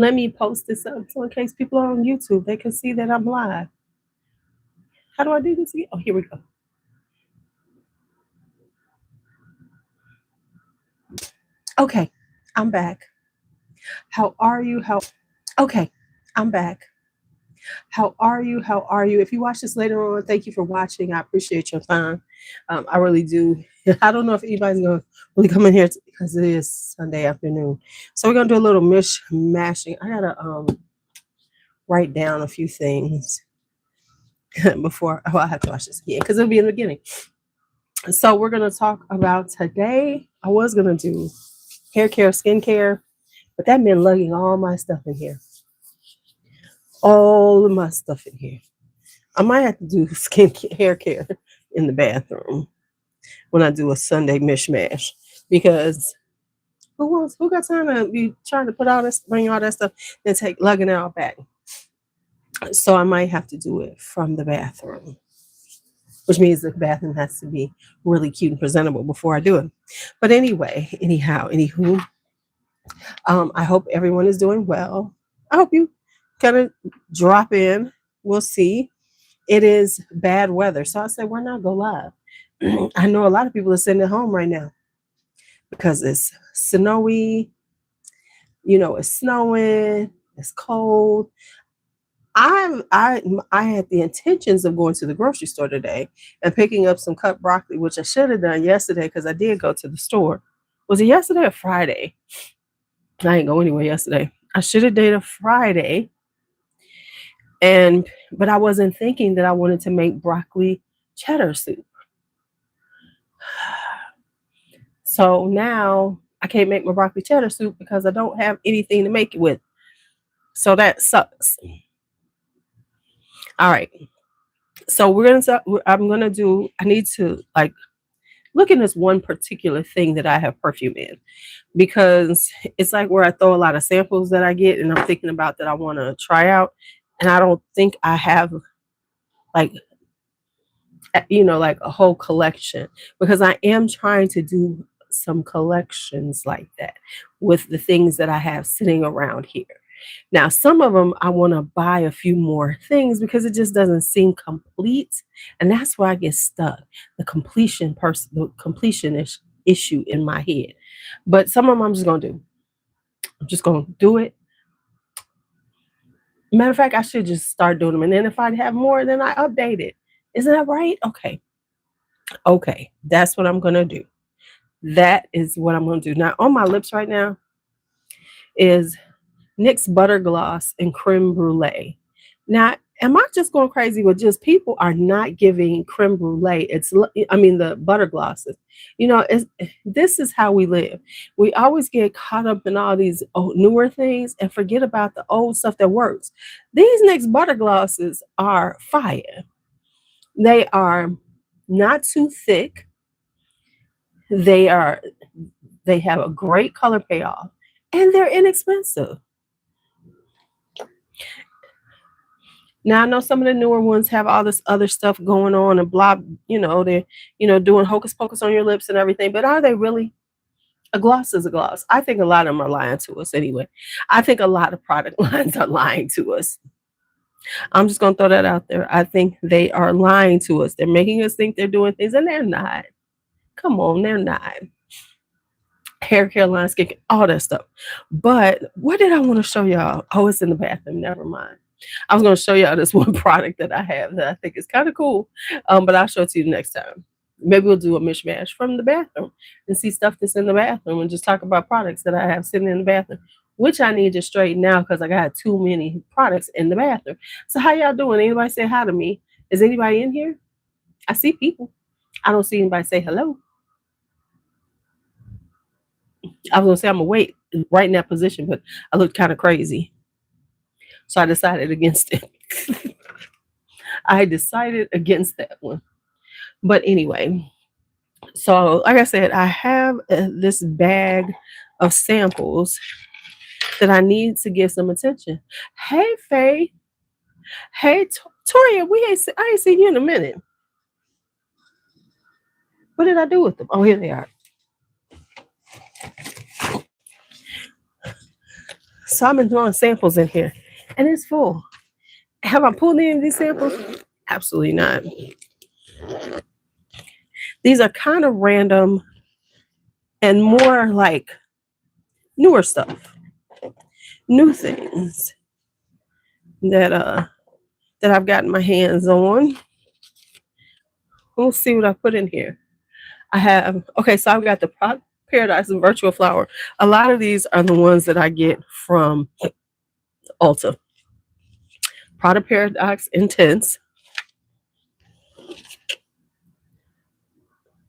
Let me post this up so in case people are on YouTube, they can see that I'm live. How do I do this again? Oh, here we go. Okay, I'm back. How are you? Okay, I'm back. How are you? How are you? If you watch this later on, thank you for watching. I appreciate your time. I really do. I don't know if anybody's going to really come in here because it is Sunday afternoon. So we're going to do a little mashing. I got to write down a few things before. Oh, I have to watch this again because it'll be in the beginning. So we're going to talk about today. I was going to do hair care, skin care, but that meant lugging all my stuff in here. All of my stuff in here. I might have to do hair care in the bathroom when I do a Sunday mishmash because who got time to be trying to put all this, bring all that stuff, and take lugging it all back? So I might have to do it from the bathroom, which means the bathroom has to be really cute and presentable before I do it. But anywho, I hope everyone is doing well. I hope you kind of drop in. We'll see. It is bad weather. So I said, why not go live? I know a lot of people are sitting at home right now because it's snowy, it's snowing, it's cold. I had the intentions of going to the grocery store today and picking up some cut broccoli, which I should have done yesterday because I did go to the store. Was it yesterday or Friday? I didn't go anywhere yesterday. I should have did a Friday, but I wasn't thinking that I wanted to make broccoli cheddar soup. So now I can't make my broccoli cheddar soup because I don't have anything to make it with. So that sucks. All right. So I need to look in this one particular thing that I have perfume in because it's like where I throw a lot of samples that I get and I'm thinking about that I want to try out. And I don't think I have like, like a whole collection because I am trying to do some collections like that with the things that I have sitting around here. Now, some of them I want to buy a few more things because it just doesn't seem complete, and that's where I get stuck. The completion issue in my head. But some of them I'm just gonna do. I'm just gonna do it. Matter of fact, I should just start doing them, and then if I have more, then I update it. Isn't that right? Okay, that's what I'm gonna do. That is what I'm gonna do. Now, on my lips right now is NYX Butter Gloss and Creme Brulee. Now, am I just going crazy with just people are not giving creme brulee? The butter glosses. This is how we live. We always get caught up in all these newer things and forget about the old stuff that works. These NYX butter glosses are fire. They are not too thick. They have a great color payoff, and they're inexpensive. Now I know some of the newer ones have all this other stuff going on and blah, they're, doing hocus pocus on your lips and everything, but are they really? A gloss is a gloss. I think a lot of them are lying to us anyway. I think a lot of product lines are lying to us. I'm just going to throw that out there. I think they are lying to us. They're making us think they're doing things and they're not. Come on, they're not. Hair care line, skin care, all that stuff. But what did I want to show y'all? Oh, it's in the bathroom. Never mind. I was going to show y'all this one product that I have that I think is kind of cool, but I'll show it to you next time. Maybe we'll do a mishmash from the bathroom and see stuff that's in the bathroom and just talk about products that I have sitting in the bathroom, which I need to straighten out because I got too many products in the bathroom. So how y'all doing? Anybody say hi to me? Is anybody in here? I see people. I don't see anybody say hello. I was going to say I'm going to wait right in that position, but I looked kind of crazy. So I decided against it. I decided against that one. But anyway, so like I said, I have this bag of samples that I need to give some attention. Hey, Faye. Hey, Toria, I ain't seen you in a minute. What did I do with them? Oh, here they are. So I've been throwing samples in here, and it's full. Have I pulled any of these samples? Absolutely not. These are kind of random and more like newer stuff, new things that I've gotten my hands on. We'll see what I put in here. I have okay, so I've got the Paradise and Virtual Flower. A lot of these are the ones that I get from Ulta. Prada Paradox Intense.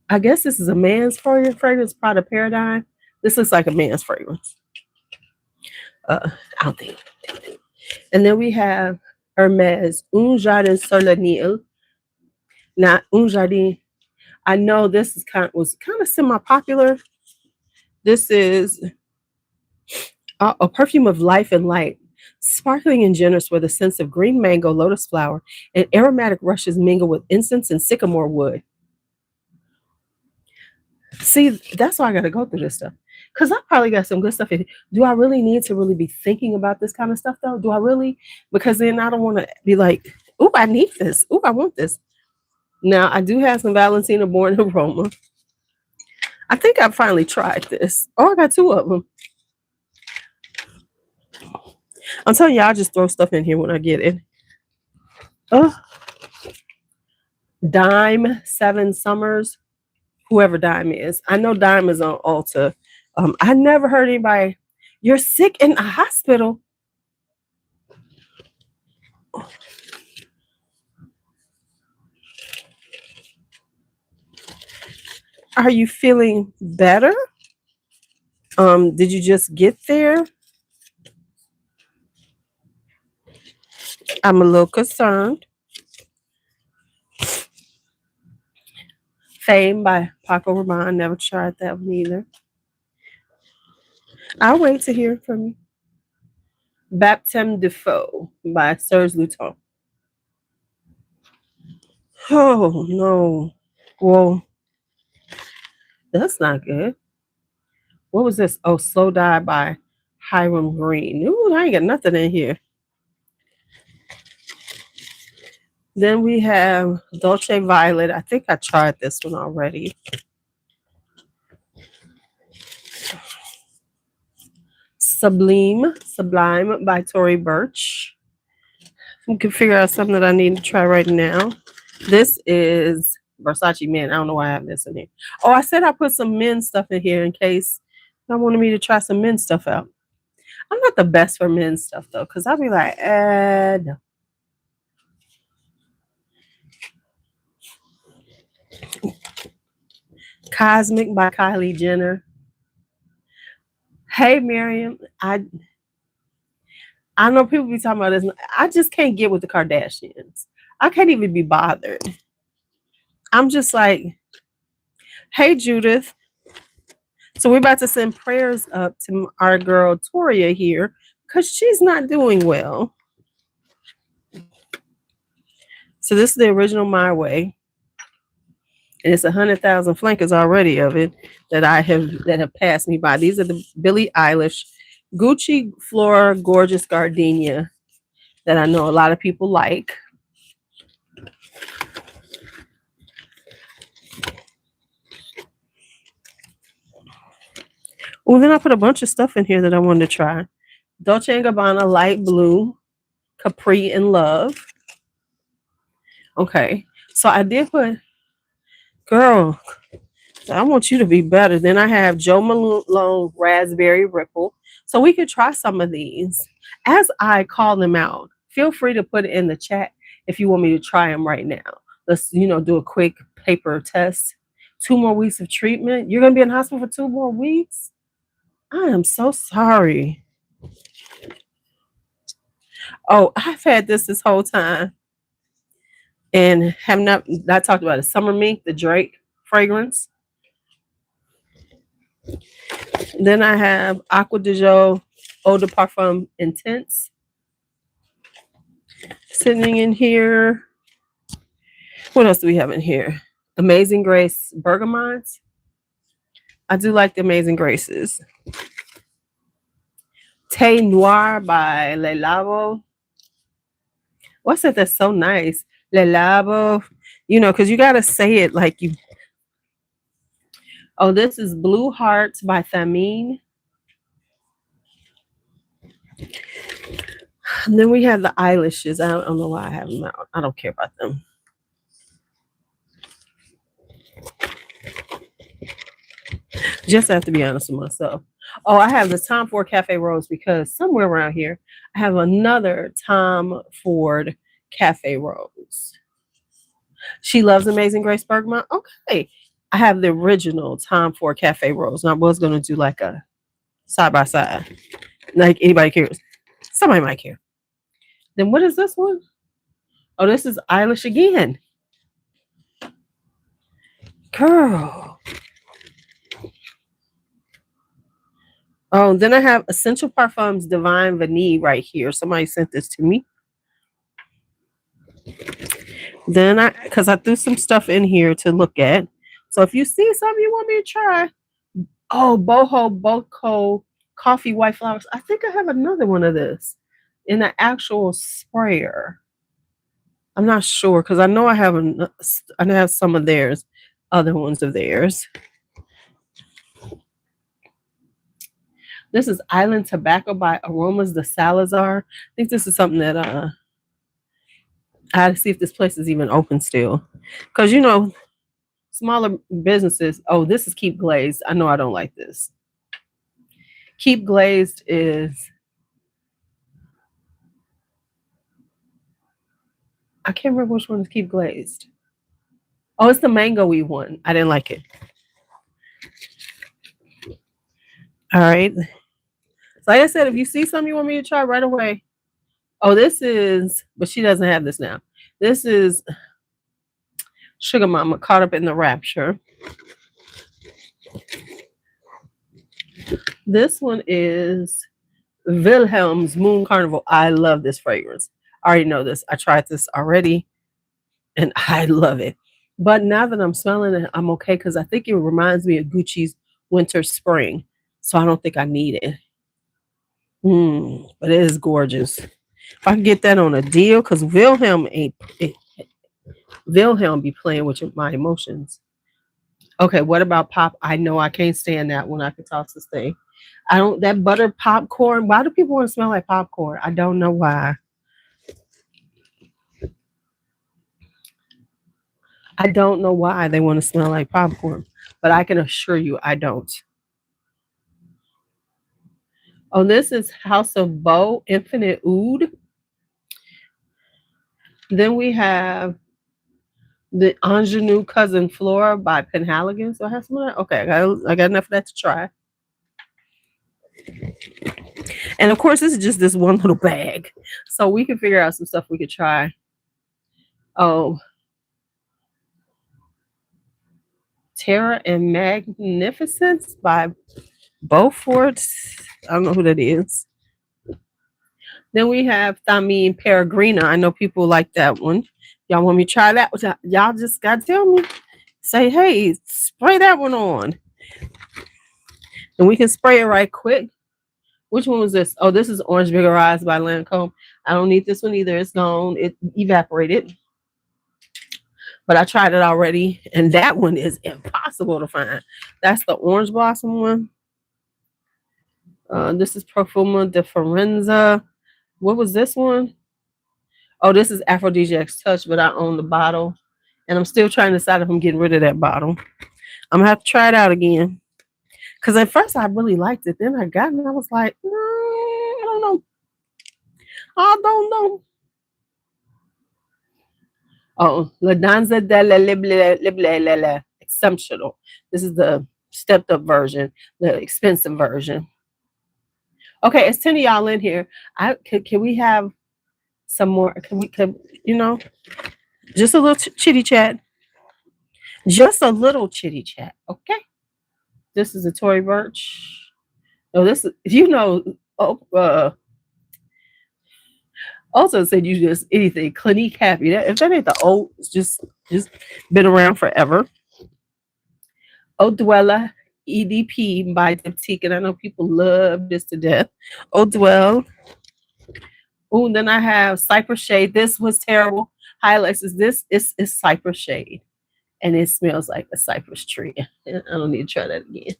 I guess this is a man's fragrance, Prada Paradigm. This looks like a man's fragrance. Out there. And then we have Hermes Un Jardin Solennel. Now, Un Jardin, I know this is was kind of semi-popular. This is a perfume of life and light, sparkling and generous with a sense of green mango, lotus flower, and aromatic rushes mingle with incense and sycamore wood. See, that's why I got to go through this stuff. Because I probably got some good stuff in it. Do I really need to really be thinking about this kind of stuff, though? Do I really? Because then I don't want to be like, oop, I need this. Oop, I want this. Now, I do have some Valentina Born Aroma. I think I finally tried this. Oh, I got two of them. I'm telling you, I'll just throw stuff in here when I get it. Oh, Dime 7 Summers. Whoever Dime is. I know Dime is on Ulta. I never heard anybody, you're sick in a hospital. Are you feeling better? Did you just get there? I'm a little concerned. Fame by Paco Rabanne. Never tried that one either. I'll wait to hear from you. Baptême de Feu by Serge Lutton. Oh, no. Well, that's not good. What was this? Oh, Slow Die by Hiram Green. Ooh, I ain't got nothing in here. Then we have Dolce Violet. I think I tried this one already. Sublime by Tory Burch. We can figure out something that I need to try right now. This is Versace Men. I don't know why I have this in here. Oh, I said I put some men's stuff in here in case I wanted me to try some men's stuff out. I'm not the best for men's stuff though, because I'll be like, no. Cosmic by Kylie Jenner. Hey, Miriam. I know people be talking about this. I just can't get with the Kardashians. I can't even be bothered. I'm just like, hey, Judith. So we're about to send prayers up to our girl Toria here because she's not doing well. So this is the original My Way. And it's 100,000 flankers already of it that have passed me by. These are the Billie Eilish Gucci Flora Gorgeous Gardenia that I know a lot of people like. Well, then I put a bunch of stuff in here that I wanted to try. Dolce & Gabbana Light Blue Capri in Love. Okay, so I did put, girl, I want you to be better. Then I have Joe Malone Raspberry Ripple. So we could try some of these. As I call them out, feel free to put it in the chat if you want me to try them right now. Let's, do a quick paper test. 2 more weeks of treatment. You're going to be in the hospital for 2 more weeks? I am so sorry. Oh, I've had this whole time and have not talked about it. Summer Mink, the Drake fragrance. Then I have Aqua de Jo Eau de Parfum Intense sitting in here. What else do we have in here? Amazing Grace Bergamots. I do like the Amazing Graces. Thé Noir by LuuLuu. What's it that's so nice? LuuLuu. You know, because you got to say it like you. Oh, this is Blue Hearts by Thameen. And then we have the eyelashes. I don't know why I have them out. I don't care about them. Just have to be honest with myself. Oh, I have the Tom Ford Cafe Rose because somewhere around here I have another Tom Ford Cafe Rose. She Loves Amazing Grace Bergman. Okay. I have the original Tom Ford Cafe Rose. And I was going to do like a side by side. Like anybody cares. Somebody might care. Then what is this one? Oh, this is Eilish again. Girl. Oh, then I have Essential Parfums Divine Vanille right here. Somebody sent this to me. Then because I threw some stuff in here to look at. So if you see something you want me to try, oh, Boho Boko Coffee White Flowers. I think I have another one of this in an actual sprayer. I'm not sure because I know I have some of theirs, other ones of theirs. This is Island Tobacco by Aromas de Salazar. I think this is something that I had to see if this place is even open still. Because, you know, smaller businesses. Oh, this is Keep Glazed. I know I don't like this. Keep Glazed is... I can't remember which one is Keep Glazed. Oh, it's the mango-y one. I didn't like it. All right. So like I said, if you see something you want me to try right away. Oh, this is, but she doesn't have this now. This is Sugar Mama Caught Up in the Rapture. This one is Wilhelm's Moon Carnival. I love this fragrance. I already know this. I tried this already and I love it. But now that I'm smelling it, I'm okay because I think it reminds me of Gucci's Winter Spring. So I don't think I need it. But it is gorgeous. If I can get that on a deal, because Wilhelm be playing with my emotions. Okay, what about pop? I know I can't stand that when I could toss this thing. That butter popcorn. Why do people want to smell like popcorn? I don't know why. I don't know why they want to smell like popcorn, but I can assure you I don't. Oh, this is House of Beau Infinite Oud. Then we have the Ingenue Cousin Flora by Penhaligon. So I have some of that. Okay, I got enough of that to try. And of course, this is just this one little bag. So we can figure out some stuff we could try. Oh, Terra and Magnificence by Beaufort. I don't know who that is. Then we have Thameen Peregrina. I know people like that one. Y'all want me to try that? Y'all just got to tell me. Say, hey, spray that one on. And we can spray it right quick. Which one was this? Oh, this is Orange Vigorize by Lancome. I don't need this one either. It's gone. It evaporated. But I tried it already. And that one is impossible to find. That's the Orange Blossom one. This is Perfume de Firenze. What was this one? Oh, this is Aphrodisiac's Touch, but I own the bottle. And I'm still trying to decide if I'm getting rid of that bottle. I'm going to have to try it out again. Because at first I really liked it. Then I got it and I was like, no, I don't know. I don't know. Oh, La Danza della Libre Exceptional. This is the stepped up version, the expensive version. Okay, it's 10 of y'all in here. Can we have some more? Can just a little chitty chat. Just a little chitty chat, okay? This is a Tory Burch. Oh, this is, also said you just anything. Clinique Happy. If that ain't the old, it's just been around forever. Odwella EDP by Diptyque, and I know people love this to death. Oh, Dwell. Oh, then I have Cypress Shade. This was terrible. Hi, Alexis. This is Cypress Shade, and it smells like a cypress tree. I don't need to try that again.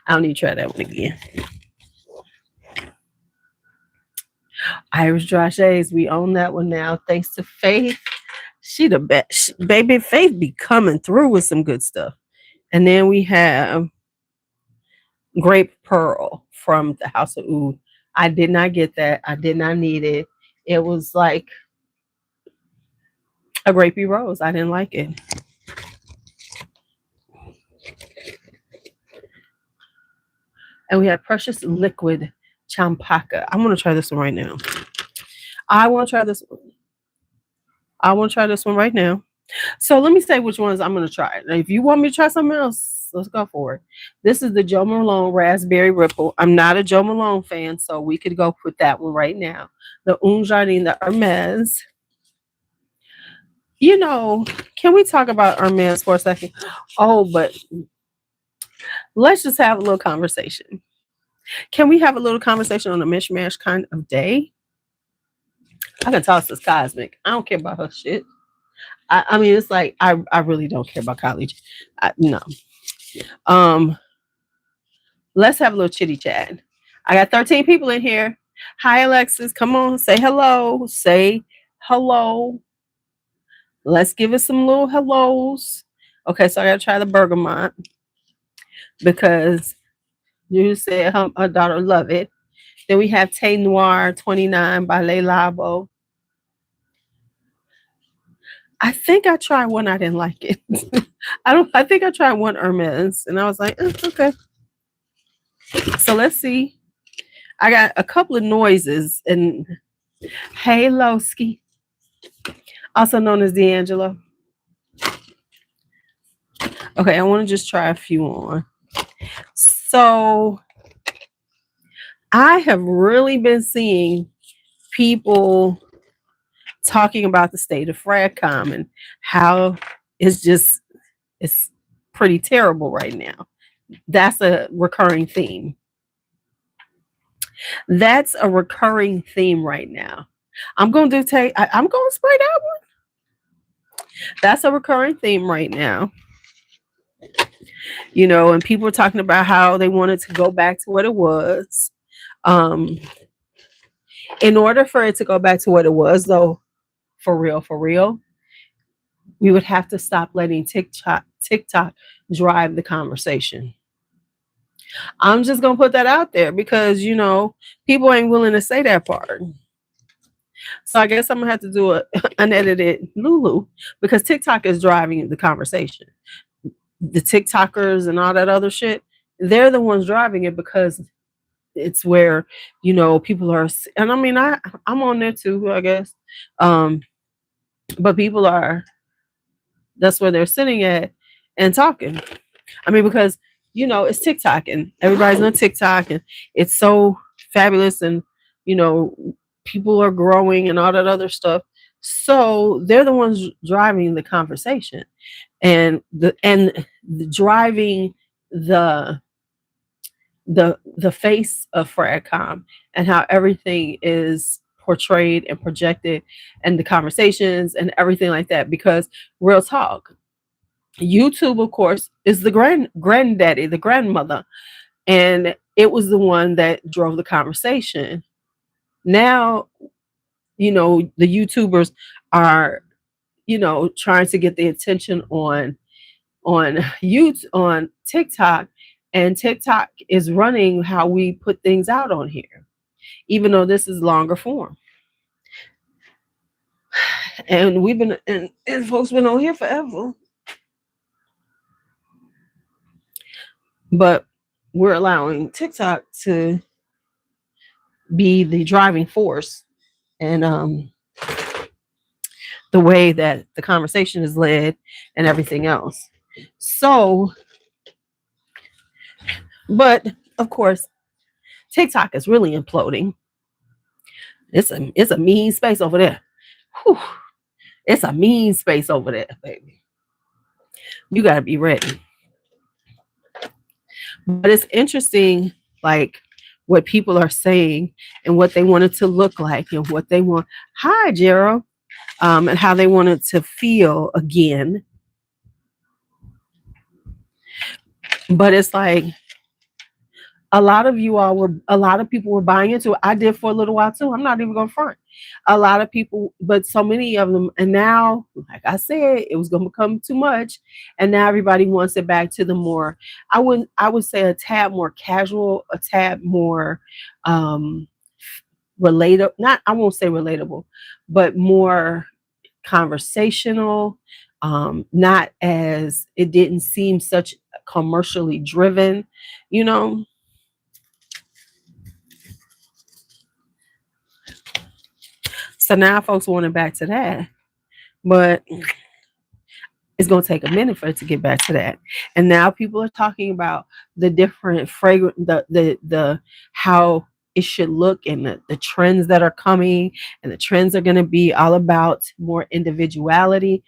I don't need to try that one again. Irish Dry Shades. We own that one now, thanks to Faith. She the best. Baby, Faith be coming through with some good stuff. And then we have Grape Pearl from the House of Oud. I did not get that. I did not need it. It was like a grapey rose. I didn't like it. And we have Precious Liquid Champaka. I want to try this one right now. I want to try this one. I want to try this one right now. So let me say which ones I'm going to try. Now, if you want me to try something else, let's go for it. This is the Joe Malone Raspberry Ripple. I'm not a Joe Malone fan, so we could go with that one right now. The Un Jardin, the Hermes. You know, can we talk about Hermes for a second? Oh, but let's just have a little conversation. Can we have a little conversation on a mishmash kind of day? I can toss this Cosmic. I don't care about her shit. I mean, it's like I really don't care about college. No. Let's have a little chitty chat. I got 13 people in here. Hi, Alexis. Come on, say hello. Say hello. Let's give it some little hellos. Okay, so I gotta try the bergamot because you said her daughter love it. Then we have Tay Noir 29 by Le Labo. I think I tried one. I didn't like it. I think I tried one Hermes, and I was like, okay. So let's see. I got a couple of noises, and hey, Lowski, also known as D'Angelo. Okay, I want to just try a few on. So I have really been seeing people talking about the state of Fragcom and how it's pretty terrible right now. That's a recurring theme. That's a recurring theme right now. I'm going to spray that one. That's a recurring theme right now. You know, and people are talking about how they wanted to go back to what it was. In order for it to go back to what it was, though, for real, we would have to stop letting TikTok drive the conversation. I'm just gonna put that out there because you know people ain't willing to say that part. So I guess I'm gonna have to do an unedited LuuLuu because TikTok is driving the conversation. The TikTokers and all that other shit, they're the ones driving it because it's where you know people are. And I mean, I'm on there too, I guess. But people are. That's where they're sitting at and talking. I mean, because you know it's TikTok and everybody's on TikTok and it's so fabulous and you know people are growing and all that other stuff. So they're the ones driving the conversation and driving the face of Fragcom and how everything is portrayed and projected and the conversations and everything like that. Because real talk, YouTube, of course, is the granddaddy, the grandmother, and it was the one that drove the conversation. Now, you know, the YouTubers are, you know, trying to get the attention on YouTube, on TikTok, and TikTok is running how we put things out on here, even though this is longer form. And we've been and folks been on here forever. But we're allowing TikTok to be the driving force and the way that the conversation is led and everything else. So, but of course, TikTok is really imploding. It's a mean space over there. Whew. It's a mean space over there, baby. You got to be ready. But it's interesting, like what people are saying and what they want it to look like and what they want. Hi, Gerald. And how they want it to feel again. But it's like a lot of people were buying into it. I did for a little while too. I'm not even going to front. A lot of people, but so many of them, and now, like I said, it was going to become too much, and now everybody wants it back to the more. I would say a tad more casual, a tad more relatable. Not, I won't say relatable, but more conversational. Not as it didn't seem such commercially driven, you know. So now folks want it back to that, but it's going to take a minute for it to get back to that. And now people are talking about the different fragrance, the how it should look and the trends that are coming, and the trends are going to be all about more individuality.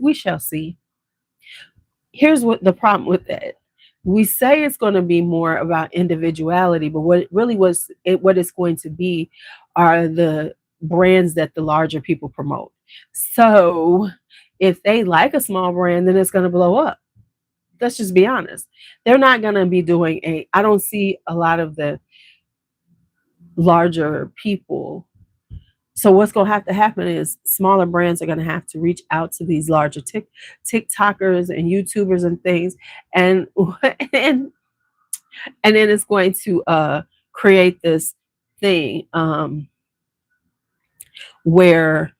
We shall see. Here's what the problem with that. We say it's going to be more about individuality, but what it really what it's going to be are the brands that the larger people promote. So if they like a small brand, then it's going to blow up. Let's just be honest. They're not going to be doing I don't see a lot of the larger people. So what's going to happen is smaller brands are going to have to reach out to these larger TikTokers and YouTubers and things, and and and then it's going to create this thing where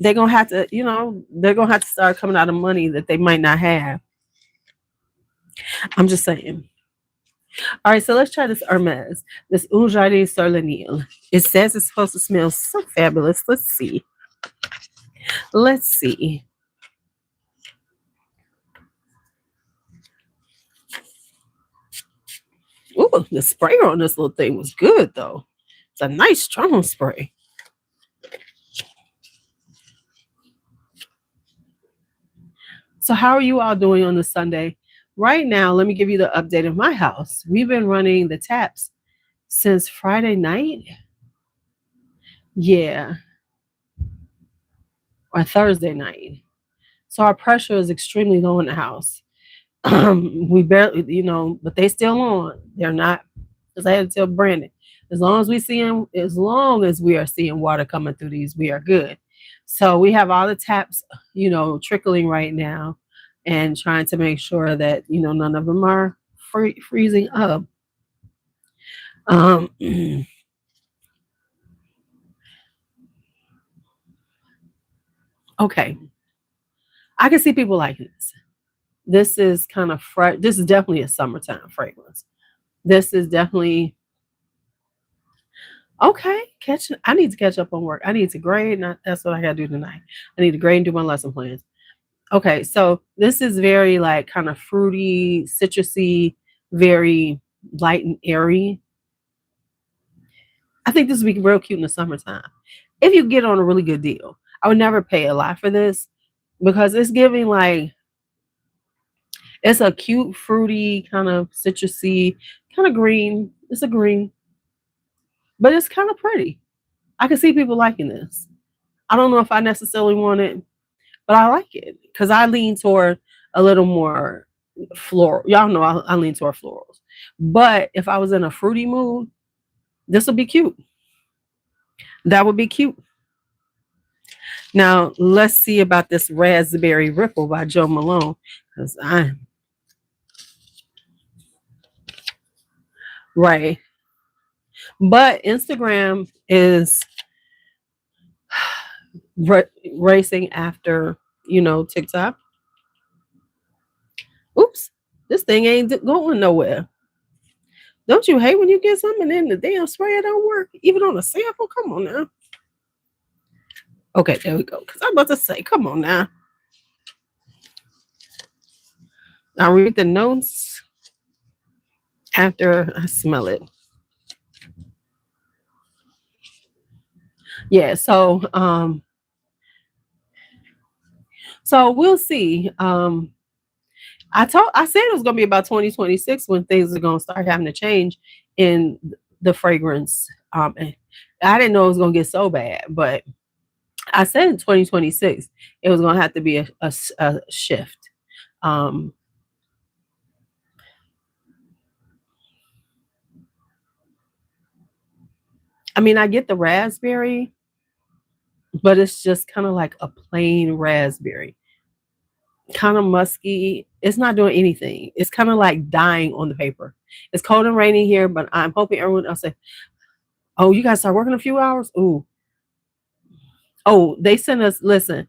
they're gonna have to, they're gonna have to start coming out of money that they might not have. I'm just saying. All right, so let's try this Hermes, this Un Jardin sur le Nil. It says it's supposed to smell so fabulous. Let's see. Let's see. Ooh, the sprayer on this little thing was good though. It's a nice strong spray. So how are you all doing on this Sunday? Right now, let me give you the update of my house. We've been running the taps since Friday night. Yeah, or Thursday night. So our pressure is extremely low in the house. We barely, but they still on. They're not, because I had to tell Brandon, as long as we are seeing water coming through these, we are good. So we have all the taps, trickling right now, and trying to make sure that none of them are freezing up. Um, okay, I can see people like this. This is kind of fresh. This is definitely a summertime fragrance. This is definitely okay. I need to catch up on work. I need to grade. That's what I got to do tonight. I need to grade and do my lesson plans. Okay, so this is very like kind of fruity, citrusy, very light and airy. I think this would be real cute in the summertime. If you get on a really good deal. I would never pay a lot for this because it's giving like it's a cute, fruity, kind of citrusy, kind of green. It's a green, but it's kind of pretty. I can see people liking this. I don't know if I necessarily want it, but I like it because I lean toward a little more floral. Y'all know I lean toward florals. But if I was in a fruity mood, this would be cute. That would be cute. Now let's see about this Raspberry Ripple by Joe Malone because I'm right. But Instagram is racing after TikTok. Oops, this thing ain't going nowhere. Don't you hate when you get something and then the damn sprayer don't work, even on a sample? Come on now. Okay, there we go. Because I'm about to say, come on now. I'll read the notes after I smell it. Yeah, so we'll see. I said it was gonna be about 2026 when things are gonna start having to change in the fragrance. And I didn't know it was gonna get so bad, but I said in 2026 it was gonna have to be a shift. Um, I mean, I get the raspberry, but it's just kind of like a plain raspberry, kind of musky. It's not doing anything. It's kind of like dying on the paper. It's cold and rainy here, but I'm hoping everyone else say, "Oh, you guys start working in a few hours." Ooh, oh, they sent us. Listen,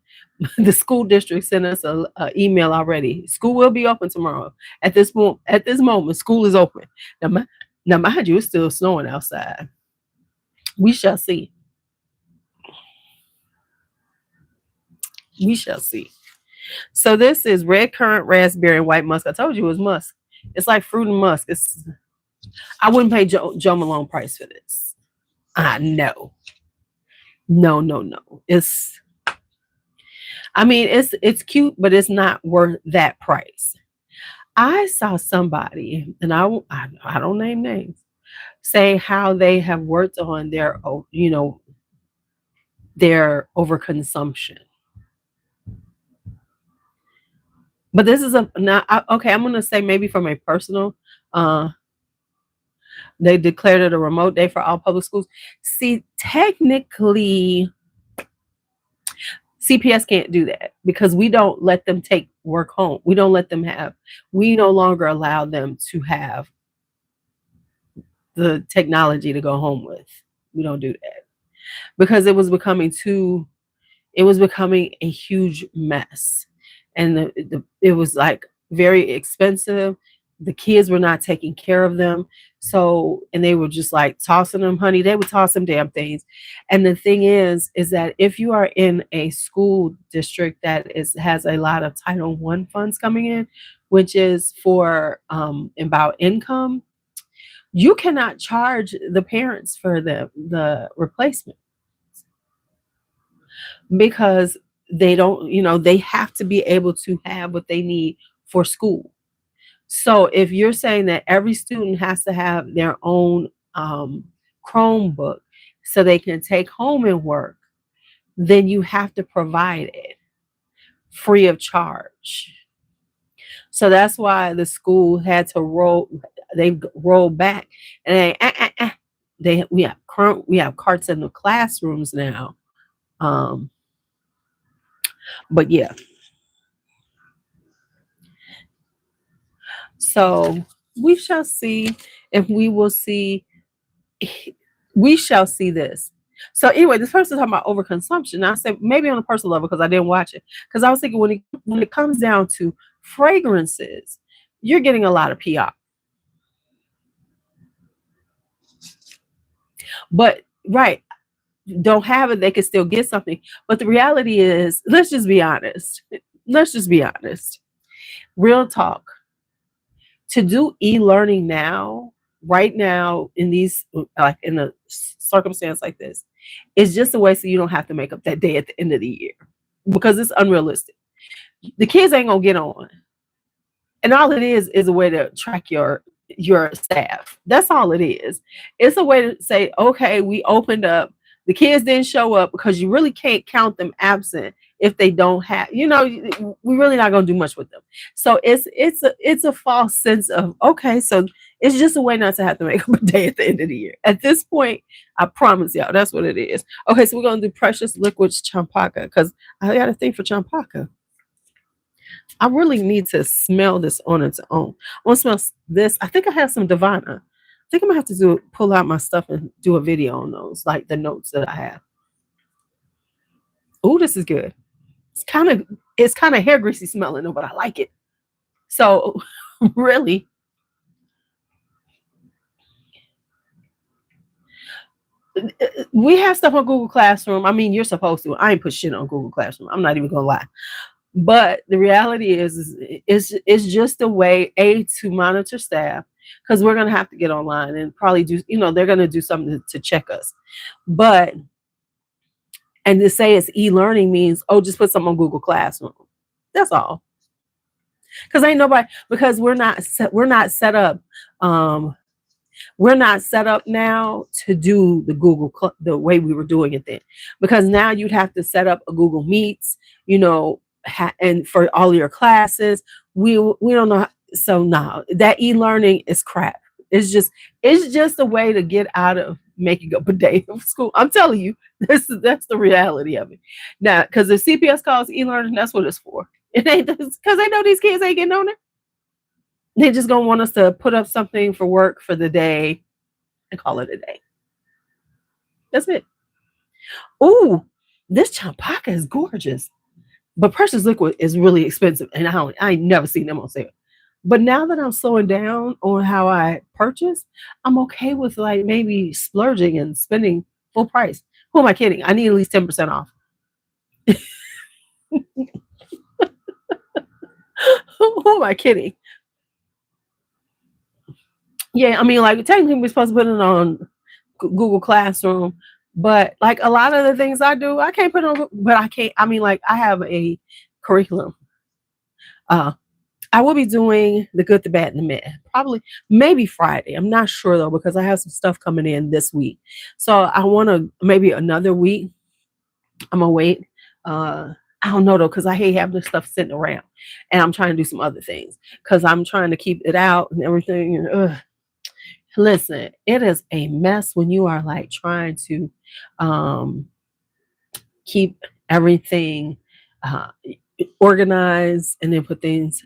the school district sent us a email already. School will be open tomorrow. At this moment, school is open. Now, now, mind you, it's still snowing outside. We shall see. We shall see. So this is red currant, raspberry, and white musk. I told you it was musk. It's like fruit and musk. I wouldn't pay Joe Malone price for this. No, no, no, no. I mean, it's cute, but it's not worth that price. I saw somebody, and I don't name names, say how they have worked on their overconsumption. But this is a now okay. I'm gonna say maybe from a personal. Uh, they declared it a remote day for all public schools. See, technically, CPS can't do that because we don't let them take work home. We don't let them have. We no longer allow them to have the technology to go home with. We don't do that because it was becoming a huge mess, and it was like very expensive. The kids were not taking care of them, so and they were just like tossing them, honey. They would toss them damn things. And the thing is that if you are in a school district that has a lot of Title I funds coming in, which is for about income, you cannot charge the parents for the replacement because they don't, they have to be able to have what they need for school. So if you're saying that every student has to have their own Chromebook so they can take home and work, then you have to provide it free of charge. So that's why the school had to they rolled back, and we have carts in the classrooms now. Um, but yeah, so we shall see if we will see. We shall see this. So anyway, this person talking about overconsumption. I said maybe on a personal level because I didn't watch it. Because I was thinking when it comes down to fragrances, you're getting a lot of PR. But right, don't have it, they can still get something. But the reality is, let's just be honest. Let's just be honest. Real talk. To do e-learning now, right now, in these like in a circumstance like this, is just a way so you don't have to make up that day at the end of the year because it's unrealistic. The kids ain't gonna get on, and all it is a way to track your staff. That's all it is. It's a way to say, okay, we opened up. The kids didn't show up because you really can't count them absent if they don't have. We're really not gonna do much with them. So it's a false sense of okay. So it's just a way not to have to make up a day at the end of the year. At this point, I promise y'all, that's what it is. Okay, so we're gonna do Precious Liquids Champaka because I got a thing for Champaka. I really need to smell this on its own. I want to smell this. I think I have some Divana. I think I'm gonna have to pull out my stuff and do a video on those, like the notes that I have. Oh, this is good. It's kind of hair greasy smelling, but I like it. So really, we have stuff on Google Classroom. I mean, you're supposed to. I ain't put shit on Google Classroom. I'm not even gonna lie. But the reality is just a way to monitor staff because we're gonna have to get online and probably do. They're gonna do something to check us. But to say it's e-learning means just put something on Google Classroom. That's all. Because ain't nobody, because we're not set up. Um, we're not set up now to do the the way we were doing it then, because now you'd have to set up a Google Meets, and for all your classes, we don't know. So now that e-learning is crap. It's just a way to get out of making up a day of school. I'm telling you, that's the reality of it. Now, because the CPS calls e-learning, that's what it's for. It ain't because they know these kids ain't getting on it. They just gonna want us to put up something for work for the day and call it a day. That's it. Ooh, this champaca is gorgeous. But Precious Liquid is really expensive, and I ain't never seen them on sale. But now that I'm slowing down on how I purchase, I'm okay with like maybe splurging and spending full price. Who am I kidding? I need at least 10% off. Who am I kidding? Yeah, I mean, like technically we're supposed to put it on Google Classroom, but like a lot of the things I do, I can't put on. But I can't. I mean, like I have a curriculum. Uh, I will be doing the good, the bad, and the mad. Probably, maybe Friday. I'm not sure though because I have some stuff coming in this week. So I want to maybe another week. I'm gonna wait. I don't know though because I hate having this stuff sitting around, and I'm trying to do some other things because I'm trying to keep it out and everything. And, listen, it is a mess when you are like trying to um, keep everything uh, organized and then put things.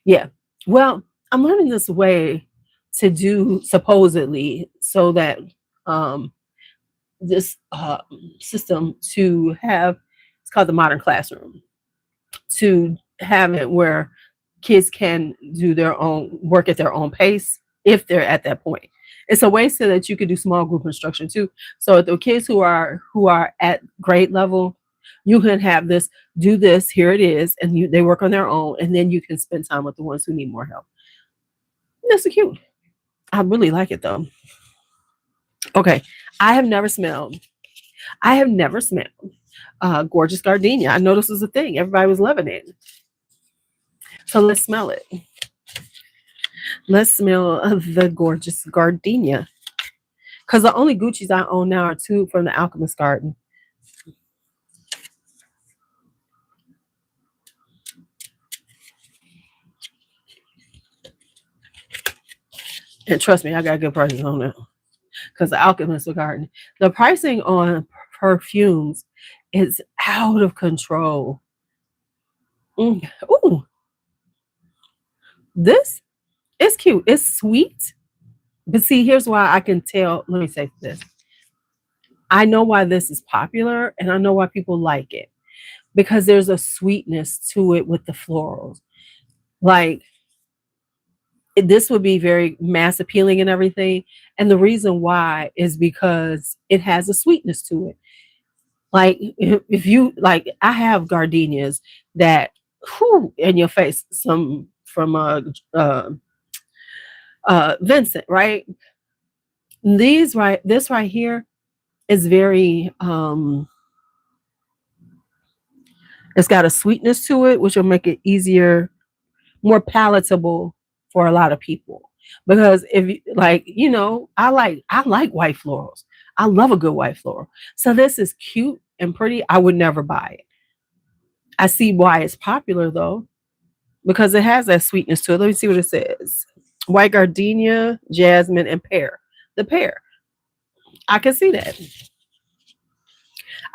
Yeah. Well, I'm learning this way to do supposedly so that um, this system to have it's called the modern classroom to have it where kids can do their own work at their own pace if they're at that point. It's a way so that you could do small group instruction too. So the kids who are at grade level, you can have this do this. Here it is, and they work on their own, and then you can spend time with the ones who need more help. That's so cute. I really like it though. Okay, I have never smelled. I have never smelled gorgeous gardenia. I know this was a thing. Everybody was loving it. So let's smell it. Let's smell the gorgeous gardenia. Because the only Gucci's I own now are two from the Alchemist Garden. And trust me, I got good prices on it. Because the Alchemist Garden, the pricing on perfumes is out of control. Ooh, this is cute. It's sweet. But see, here's why I can tell. Let me say this. I know why this is popular and I know why people like it. Because there's a sweetness to it with the florals. Like this would be very mass appealing and everything. And the reason why is because it has a sweetness to it. Like if you like, I have gardenias that, whew, in your face, some from Vincent, right? This right here is very it's got a sweetness to it, which will make it easier, more palatable for a lot of people. Because if like, I like white florals. I love a good white floral. So this is cute and pretty. I would never buy it. I see why it's popular though, because it has that sweetness to it. Let me see what it says. White gardenia, jasmine, and pear. The pear. I can see that.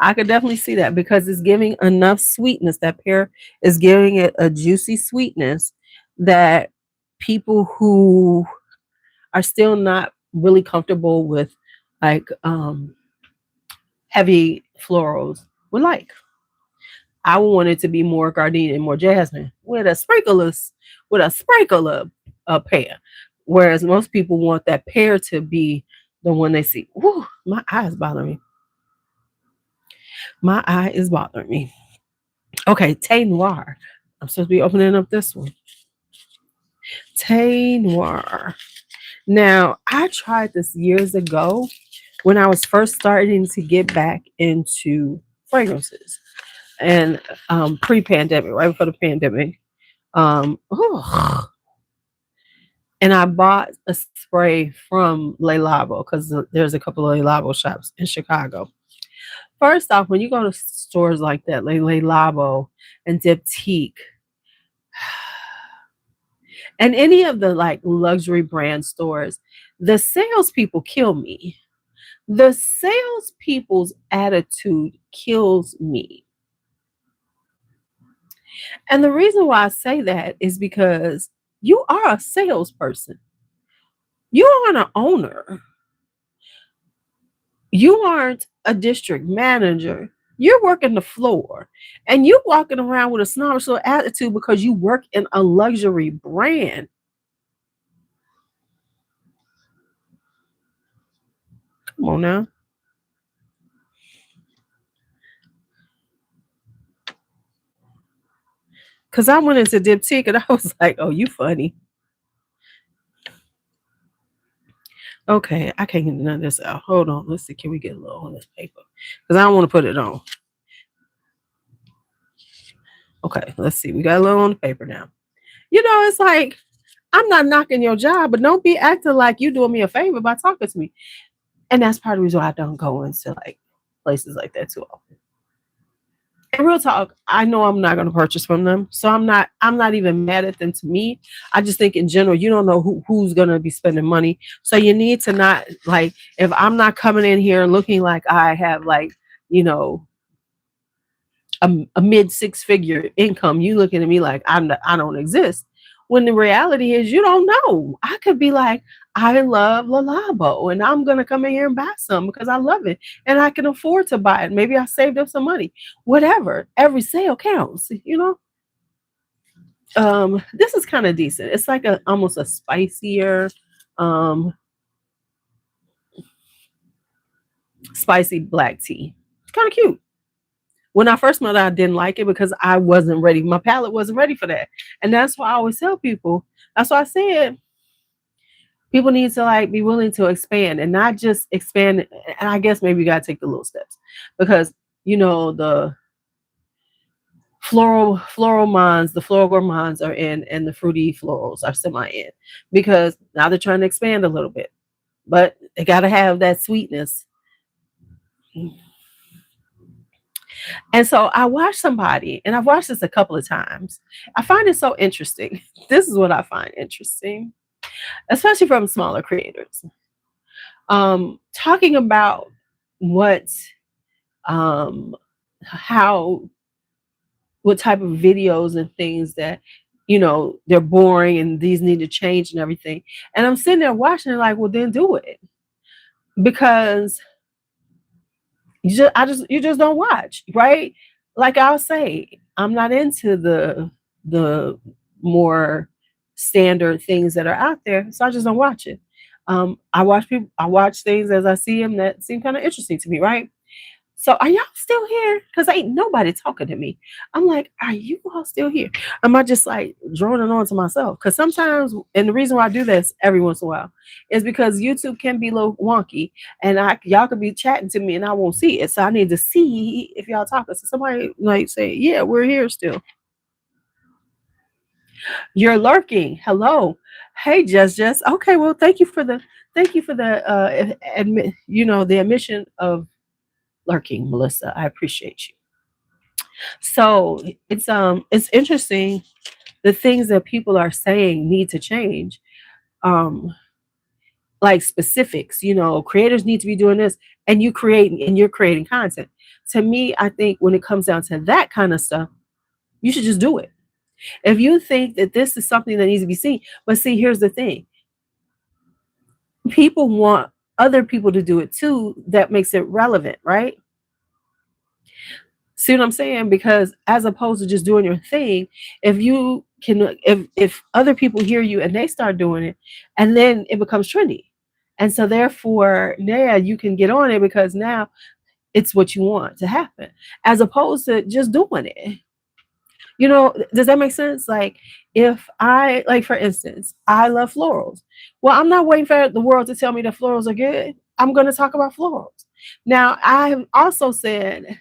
I could definitely see that because it's giving enough sweetness. That pear is giving it a juicy sweetness that people who are still not really comfortable with like heavy florals would like. I want it to be more gardenia and more jasmine with a sprinkle of pear. Whereas most people want that pear to be the one they see. Whew, my eye is bothering me. My eye is bothering me. Okay, Tay Noir. I'm supposed to be opening up this one. Tay Noir. Now, I tried this years ago when I was first starting to get back into fragrances and pre-pandemic, right before the pandemic. Ugh. And I bought a spray from LuuLuu because there's a couple of LuuLuu shops in Chicago. First off, when you go to stores like that, like LuuLuu and Diptyque, and any of the like luxury brand stores, the salespeople kill me. The salespeople's attitude kills me. And the reason why I say that is because you are a salesperson. You aren't an owner. You aren't a district manager. You're working the floor. And you walking around with a snobbish little attitude because you work in a luxury brand. Come on now. Because I went into Diptyque and I was like, oh, you funny. Okay, I can't get none of this out. Hold on. Let's see. Can we get a little on this paper? Because I don't want to put it on. Okay, let's see. We got a little on the paper now. You know, it's like, I'm not knocking your job, but don't be acting like you doing me a favor by talking to me. And that's part of the reason why I don't go into like places like that too often. And real talk, I know I'm not going to purchase from them, so I'm not even mad at them. To me, I just think in general, you don't know who's going to be spending money, so you need to not like, if I'm not coming in here looking like I have like, you know, a mid six figure income, you looking at me like I don't exist. When the reality is you don't know. I could be like, I love LuuLuu and I'm gonna come in here and buy some because I love it and I can afford to buy it. Maybe I saved up some money. Whatever. Every sale counts, you know. This is kind of decent. It's like a almost a spicier, um, spicy black tea. It's kind of cute. When I first smelled it, I didn't like it because I wasn't ready. My palate wasn't ready for that. And that's why I always tell people. That's why I said people need to like be willing to expand and not just expand. And I guess maybe you gotta take the little steps because you know the floral minds, the floral gourmands are in, and the fruity florals are semi in because now they're trying to expand a little bit, but they gotta have that sweetness. And so I watched somebody, and I've watched this a couple of times. I find it so interesting. This is what I find interesting, especially from smaller creators. Talking about what, um, how, what type of videos and things that, you know, they're boring and these need to change and everything. And I'm sitting there watching it like, well, then do it because you just don't watch, right? Like I'll say, I'm not into the more standard things that are out there, so I just don't watch it. I watch things as I see them that seem kind of interesting to me, right? So are y'all still here? Because ain't nobody talking to me. I'm like, are you all still here? Am I just like droning on to myself? Because sometimes, and the reason why I do this every once in a while is because YouTube can be a little wonky, and y'all could be chatting to me and I won't see it. So I need to see if y'all talking. So somebody like say, yeah, we're here still. You're lurking. Hello. Hey, just. Okay, well, thank you for the the admission of lurking, Melissa. I appreciate you. So it's interesting the things that people are saying need to change. Um like specifics, creators need to be doing this and you're creating content. To me, I think when it comes down to that kind of stuff, you should just do it. If you think that this is something that needs to be seen, but see, here's the thing. People want other people to do it too. That makes it relevant, right? See what I'm saying? Because as opposed to just doing your thing, if you can, if other people hear you and they start doing it, and then it becomes trendy, and so therefore now you can get on it because now it's what you want to happen, as opposed to just doing it. Does that make sense? Like, if I, like, for instance, I love florals. Well, I'm not waiting for the world to tell me that florals are good. I'm going to talk about florals. Now, I have also said,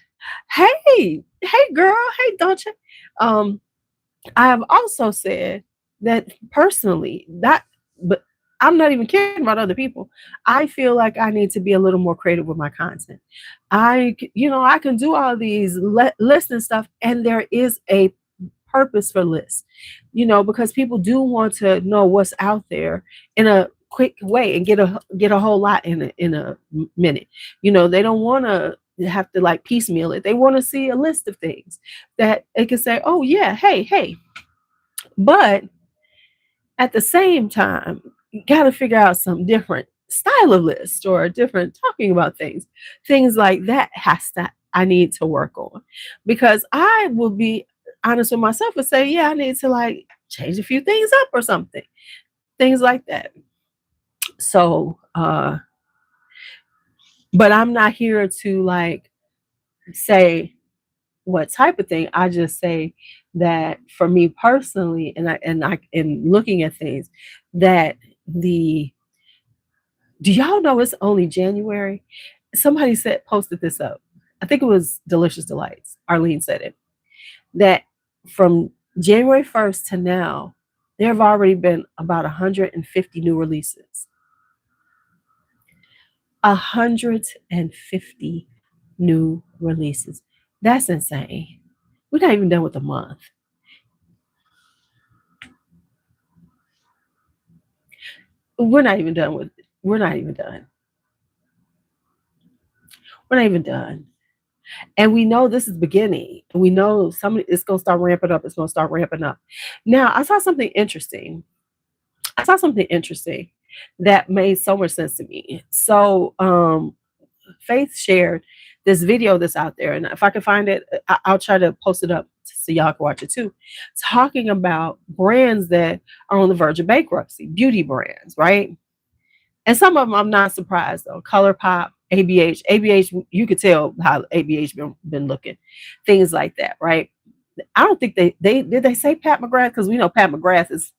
hey, girl, hey, Dolce. Um, I have also said that personally, that, but I'm not even caring about other people. I feel like I need to be a little more creative with my content. I can do all these lists and stuff, and there is a purpose for lists, because people do want to know what's out there in a quick way and get a whole lot in a minute. They don't want to have to like piecemeal it. They want to see a list of things that they can say, oh yeah, hey, hey. But at the same time, you got to figure out some different style of list or different talking about things like that has to I need to work on, because I will be honest with myself and say, yeah, I need to like change a few things up or something, things like that. So but I'm not here to like say what type of thing. I just say that for me personally, and I in looking at things, that the do y'all know it's only January? Somebody posted this up. I think it was Delicious Delights. Arlene said it, that from January 1st to now, there have already been about 150 new releases. 150 new releases. That's insane. We're not even done with the month. We're not even done with it. We're not even done. We're not even done. And we know this is beginning. We know it's gonna start ramping up. It's gonna start ramping up. Now, I saw something interesting. That made so much sense to me. So Faith shared this video that's out there, and if I can find it, I'll try to post it up so y'all can watch it too. Talking about brands that are on the verge of bankruptcy, beauty brands, right? And some of them I'm not surprised though. ColourPop, ABH, you could tell how ABH been looking, things like that, right? I don't think they did they say Pat McGrath, because we know Pat McGrath is.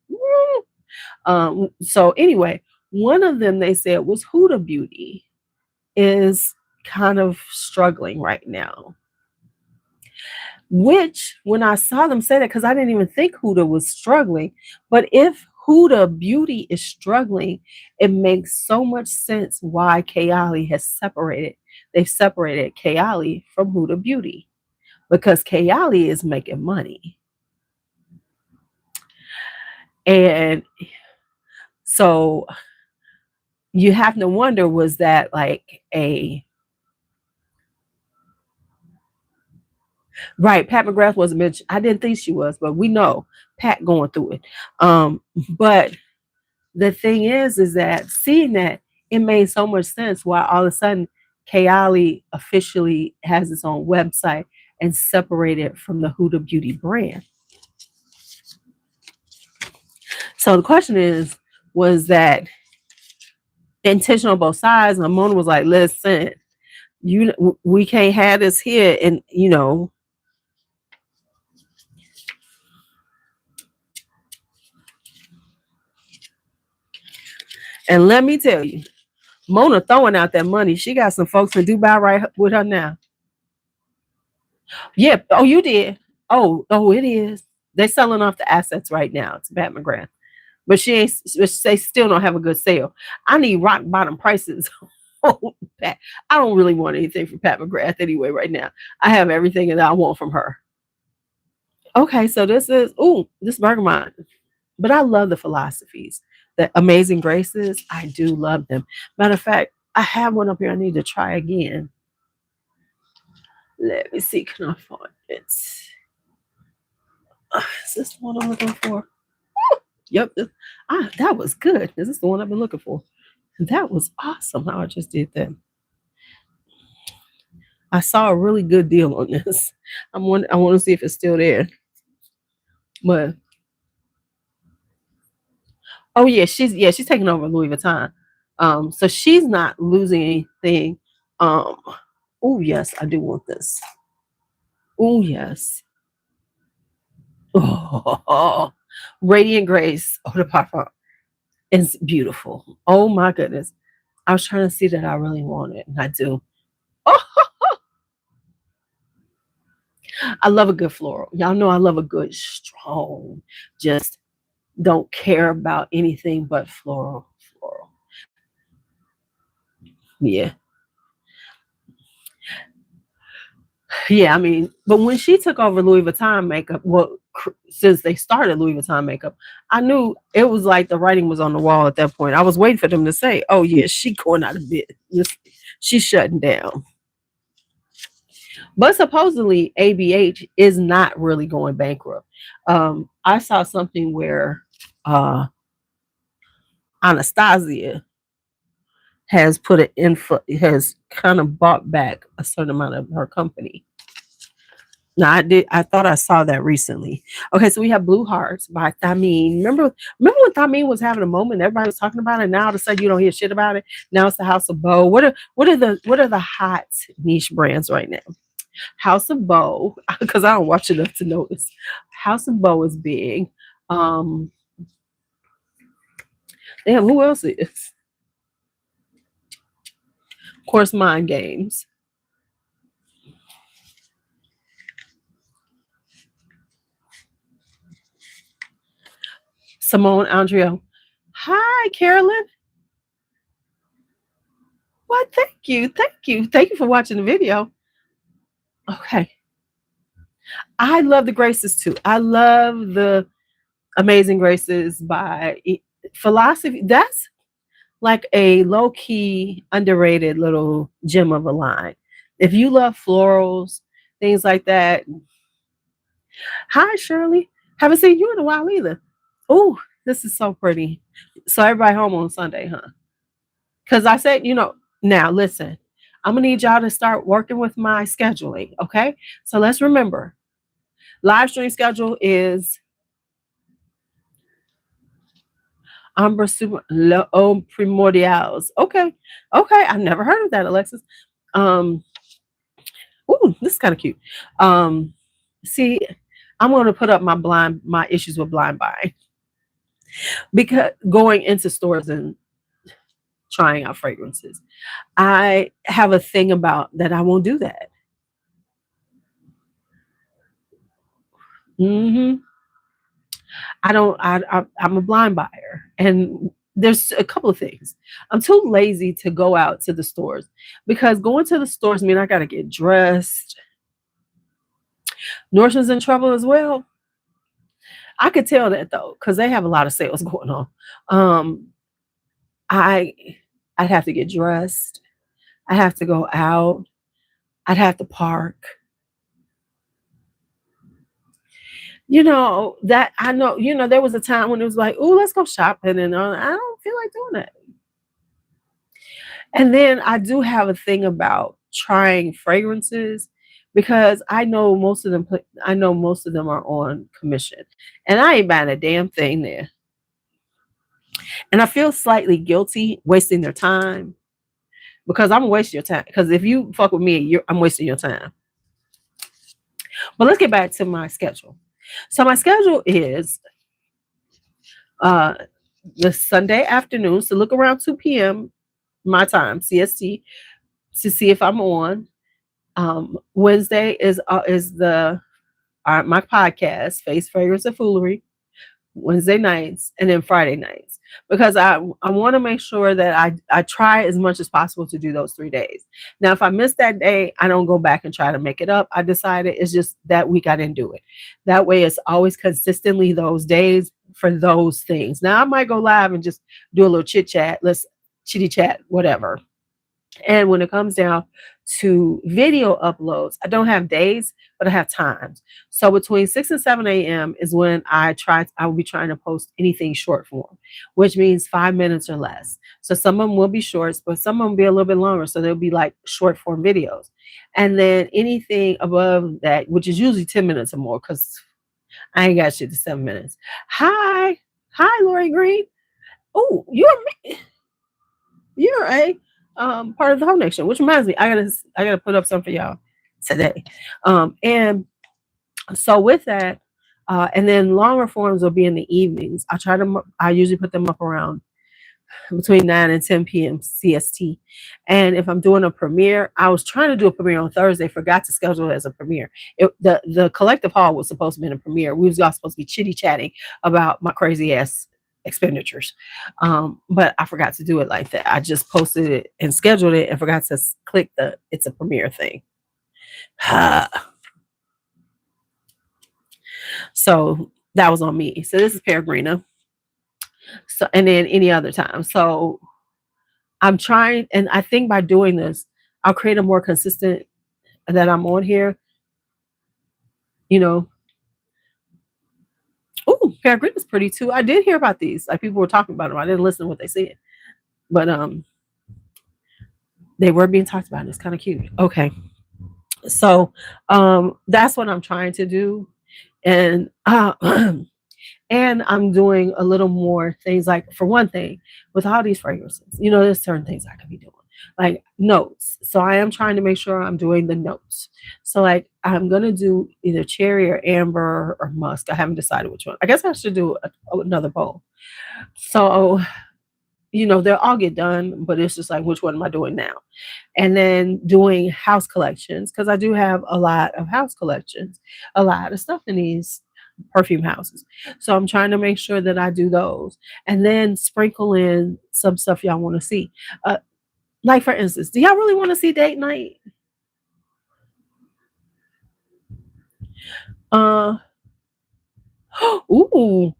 So anyway, one of them they said was Huda Beauty is kind of struggling right now. Which, when I saw them say that, because I didn't even think Huda was struggling, but if Huda Beauty is struggling, it makes so much sense why Kayali has separated. They've separated Kayali from Huda Beauty, because Kayali is making money. And so you have to wonder, was that like a right? Pat McGrath wasn't mentioned. I didn't think she was, but we know Pat going through it. But the thing is that seeing that, it made so much sense why all of a sudden Kayali officially has its own website and separated from the Huda Beauty brand. So the question is, was that intentional on both sides? And Mona was like, listen, we can't have this here. And and let me tell you, Mona throwing out that money. She got some folks in Dubai right with her now. Yeah. Oh, you did. Oh, it is. They're selling off the assets right now to Pat McGrath. But they still don't have a good sale. I need rock bottom prices. Pat. I don't really want anything from Pat McGrath anyway right now. I have everything that I want from her. Okay, so this bergamot. But I love the philosophies. The Amazing Graces, I do love them. Matter of fact, I have one up here I need to try again. Let me see, can I find it? Is this the one I'm looking for? Yep. That was good. This is the one I've been looking for. That was awesome how I just did that. I saw a really good deal on this. I want to see if it's still there. But oh yeah, she's taking over Louis Vuitton. So she's not losing anything. Oh yes, I do want this. Oh yes. Oh, Radiant Grace Eau de Parfum is beautiful. Oh my goodness. I was trying to see that I really want it, and I do. Oh, I love a good floral. Y'all know I love a good strong, just don't care about anything but floral. Floral. Yeah. Yeah, I mean, but when she took over Louis Vuitton makeup, well, since they started Louis Vuitton makeup, I knew it was like the writing was on the wall at that point. I was waiting for them to say, "Oh yeah, she going out of business. She's shutting down." But supposedly ABH is not really going bankrupt. I saw something where Anastasia has put an info, has kind of bought back a certain amount of her company. Now I thought I saw that recently. Okay, so we have Blue Hearts by Thameen. Remember when Thameen was having a moment, everybody was talking about it, now all of a sudden you don't hear shit about it. Now it's the House of Bow. What are the hot niche brands right now? House of Bow, because I don't watch enough to notice. House of Bow is big. Um Damn, who else is? Of course, Mind Games. Simone Andrea. Hi, Carolyn. What? Thank you. Thank you. Thank you for watching the video. Okay. I love the Graces too. I love the Amazing Graces by Philosophy. That's like a low key, underrated little gem of a line. If you love florals, things like that. Hi, Shirley. Haven't seen you in a while either. Oh, this is so pretty. So everybody home on Sunday, huh? Because I said, now listen, I'm gonna need y'all to start working with my scheduling. Okay. So let's remember, live stream schedule is Umbra Super Primordials. Okay. Okay. I've never heard of that, Alexis. Um, this is kind of cute. See, I'm gonna put up my issues with blind buying because going into stores and trying out fragrances. I have a thing about that I won't do that. Hmm. I don't. I'm a blind buyer, and there's a couple of things. I'm too lazy to go out to the stores because going to the stores mean I got to get dressed. Nordstrom's in trouble as well. I could tell that though because they have a lot of sales going on. Um, I I'd have to get dressed. I have to go out. I'd have to park. That I know. There was a time when it was like, "Oh, let's go shopping," and I don't feel like doing that. And then I do have a thing about trying fragrances because I know most of them. I know most of them are on commission, and I ain't buying a damn thing there. And I feel slightly guilty wasting their time because I'm wasting your time. Because if you fuck with me, I'm wasting your time. But let's get back to my schedule. So my schedule is uh the Sunday afternoon. So look around 2 p.m. my time, CST, to see if I'm on. Wednesday is the my podcast, Face Fragrance and Foolery, Wednesday nights, and then Friday nights. Because I want to make sure that I try as much as possible to do those 3 days. Now, if I miss that day, I don't go back and try to make it up. I decided it's just that week I didn't do it. That way it's always consistently those days for those things. Now I might go live and just do a little chit chat. Let's chitty chat, whatever. And when it comes down to video uploads, I don't have days, but I have times. So between 6 and 7 a.m. is when I will be trying to post anything short form, which means 5 minutes or less. So some of them will be shorts, but some of them will be a little bit longer. So they'll be like short form videos. And then anything above that, which is usually 10 minutes or more, because I ain't got shit to 7 minutes. Hi. Hi, Lori Green. Oh, you're a part of the whole nation, which reminds me, I gotta put up some for y'all today. And so with that, and then longer forms will be in the evenings. I usually put them up around between 9 and 10 p.m. CST. And if I'm doing a premiere, I was trying to do a premiere on Thursday, forgot to schedule it as a premiere. The collective hall was supposed to be in a premiere. We was all supposed to be chitty chatting about my crazy ass expenditures. But I forgot to do it like that. I just posted it and scheduled it and forgot to click the it's a premiere thing. So that was on me. So this is Peregrina. So and then any other time. So I'm trying, and I think by doing this, I'll create a more consistent that I'm on here. You know, oh, Peregrine is pretty too. I did hear about these. Like people were talking about them. I didn't listen to what they said, but they were being talked about. And it's kind of cute. Okay, so that's what I'm trying to do, and and I'm doing a little more things. Like for one thing, with all these fragrances, there's certain things I could be doing, like notes. So I am trying to make sure I'm doing the notes. So like I'm gonna do either cherry or amber or musk. I haven't decided which one. I guess I should do another bowl. So they'll all get done, but it's just like which one am I doing now? And then doing house collections because I do have a lot of house collections, a lot of stuff in these perfume houses. So I'm trying to make sure that I do those and then sprinkle in some stuff y'all want to see. Like for instance, do y'all really want to see date night? Ooh.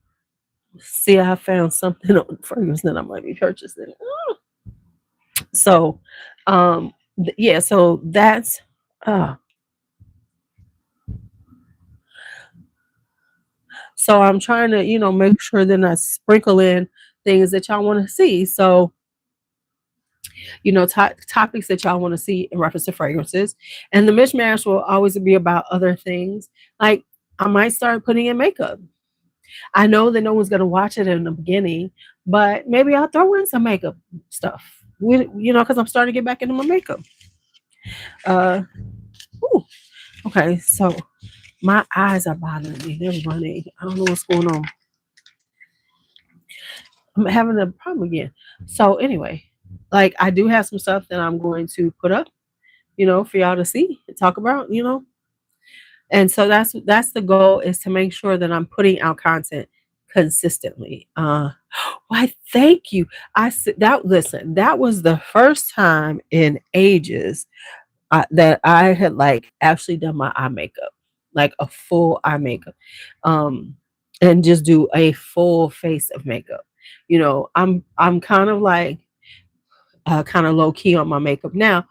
See, I found something on fragrance that I might be purchasing. So, yeah, so that's so I'm trying to, make sure that I sprinkle in things that y'all want to see. So, topics that y'all want to see in reference to fragrances. And the mishmash will always be about other things. Like I might start putting in makeup. I know that no one's gonna watch it in the beginning, but maybe I'll throw in some makeup stuff. Because I'm starting to get back into my makeup. Uh, ooh, okay, so my eyes are bothering me. They're running. I don't know what's going on. I'm having a problem again. So anyway, like I do have some stuff that I'm going to put up, for y'all to see and talk about. And so that's the goal is to make sure that I'm putting out content consistently. Why thank you. That was the first time in ages that I had like actually done my eye makeup, like a full eye makeup, and just do a full face of makeup. I'm kind of like kind of low key on my makeup now,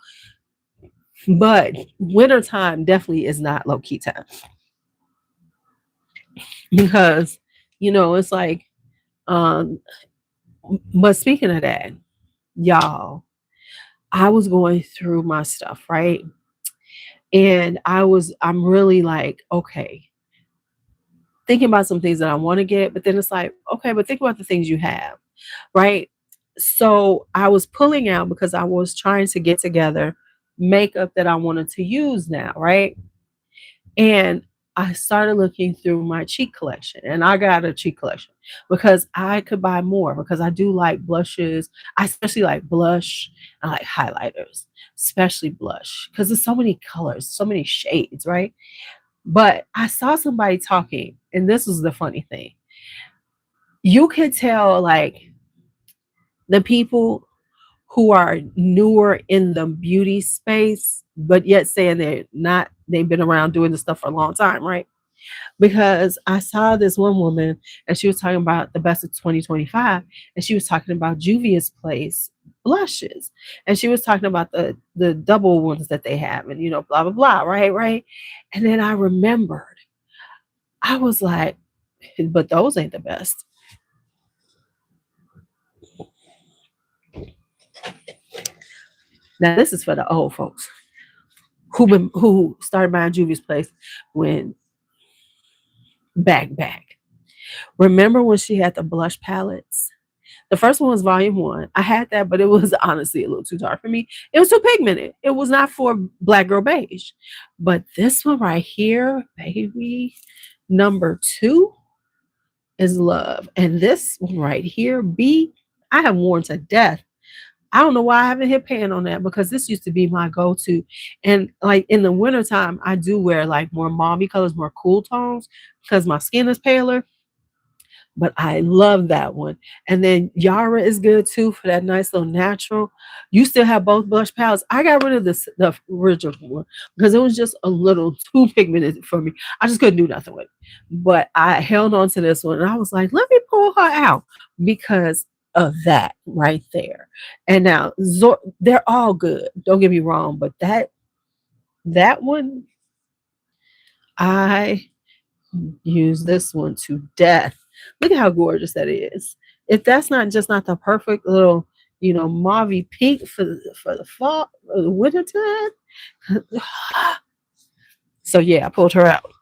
but wintertime definitely is not low key time because it's like um but speaking of that, y'all, I was going through my stuff, right? And I'm really like, okay, thinking about some things that I want to get, but then it's like, okay, but think about the things you have, right? So I was pulling out because I was trying to get together makeup that I wanted to use now, right? And I started looking through my cheek collection and I got a cheek collection because I could buy more because I do like blushes. I especially like blush and like highlighters, especially blush because there's so many colors, so many shades, right? But I saw somebody talking, and this was the funny thing. You could tell like the people who are newer in the beauty space, but yet saying they've been around doing this stuff for a long time, right? Because I saw this one woman and she was talking about the best of 2025 and she was talking about Juvia's Place blushes and she was talking about the double ones that they have and blah blah blah, right, and then I remembered, I was like, but those ain't the best. Now this is for the old folks who started buying Juvia's Place when back. Remember when she had the blush palettes? The first one was volume one. I had that, but it was honestly a little too dark for me. It was too pigmented. It was not for black girl beige. But this one right here, baby, number 2 is love. And this one right here, B, I have worn to death. I don't know why I haven't hit pan on that because this used to be my go-to. And like in the wintertime, I do wear like more mauvey colors, more cool tones because my skin is paler, but I love that one. And then Yara is good too for that nice little natural. You still have both blush palettes. I got rid of the original one because it was just a little too pigmented for me. I just couldn't do nothing with it. But I held on to this one and I was like, let me pull her out because of that right there. And now they're all good. Don't get me wrong, but that one I use this one to death. Look at how gorgeous that is. If that's not just not the perfect little, mauve pink for the fall or the winter time. So yeah, I pulled her out.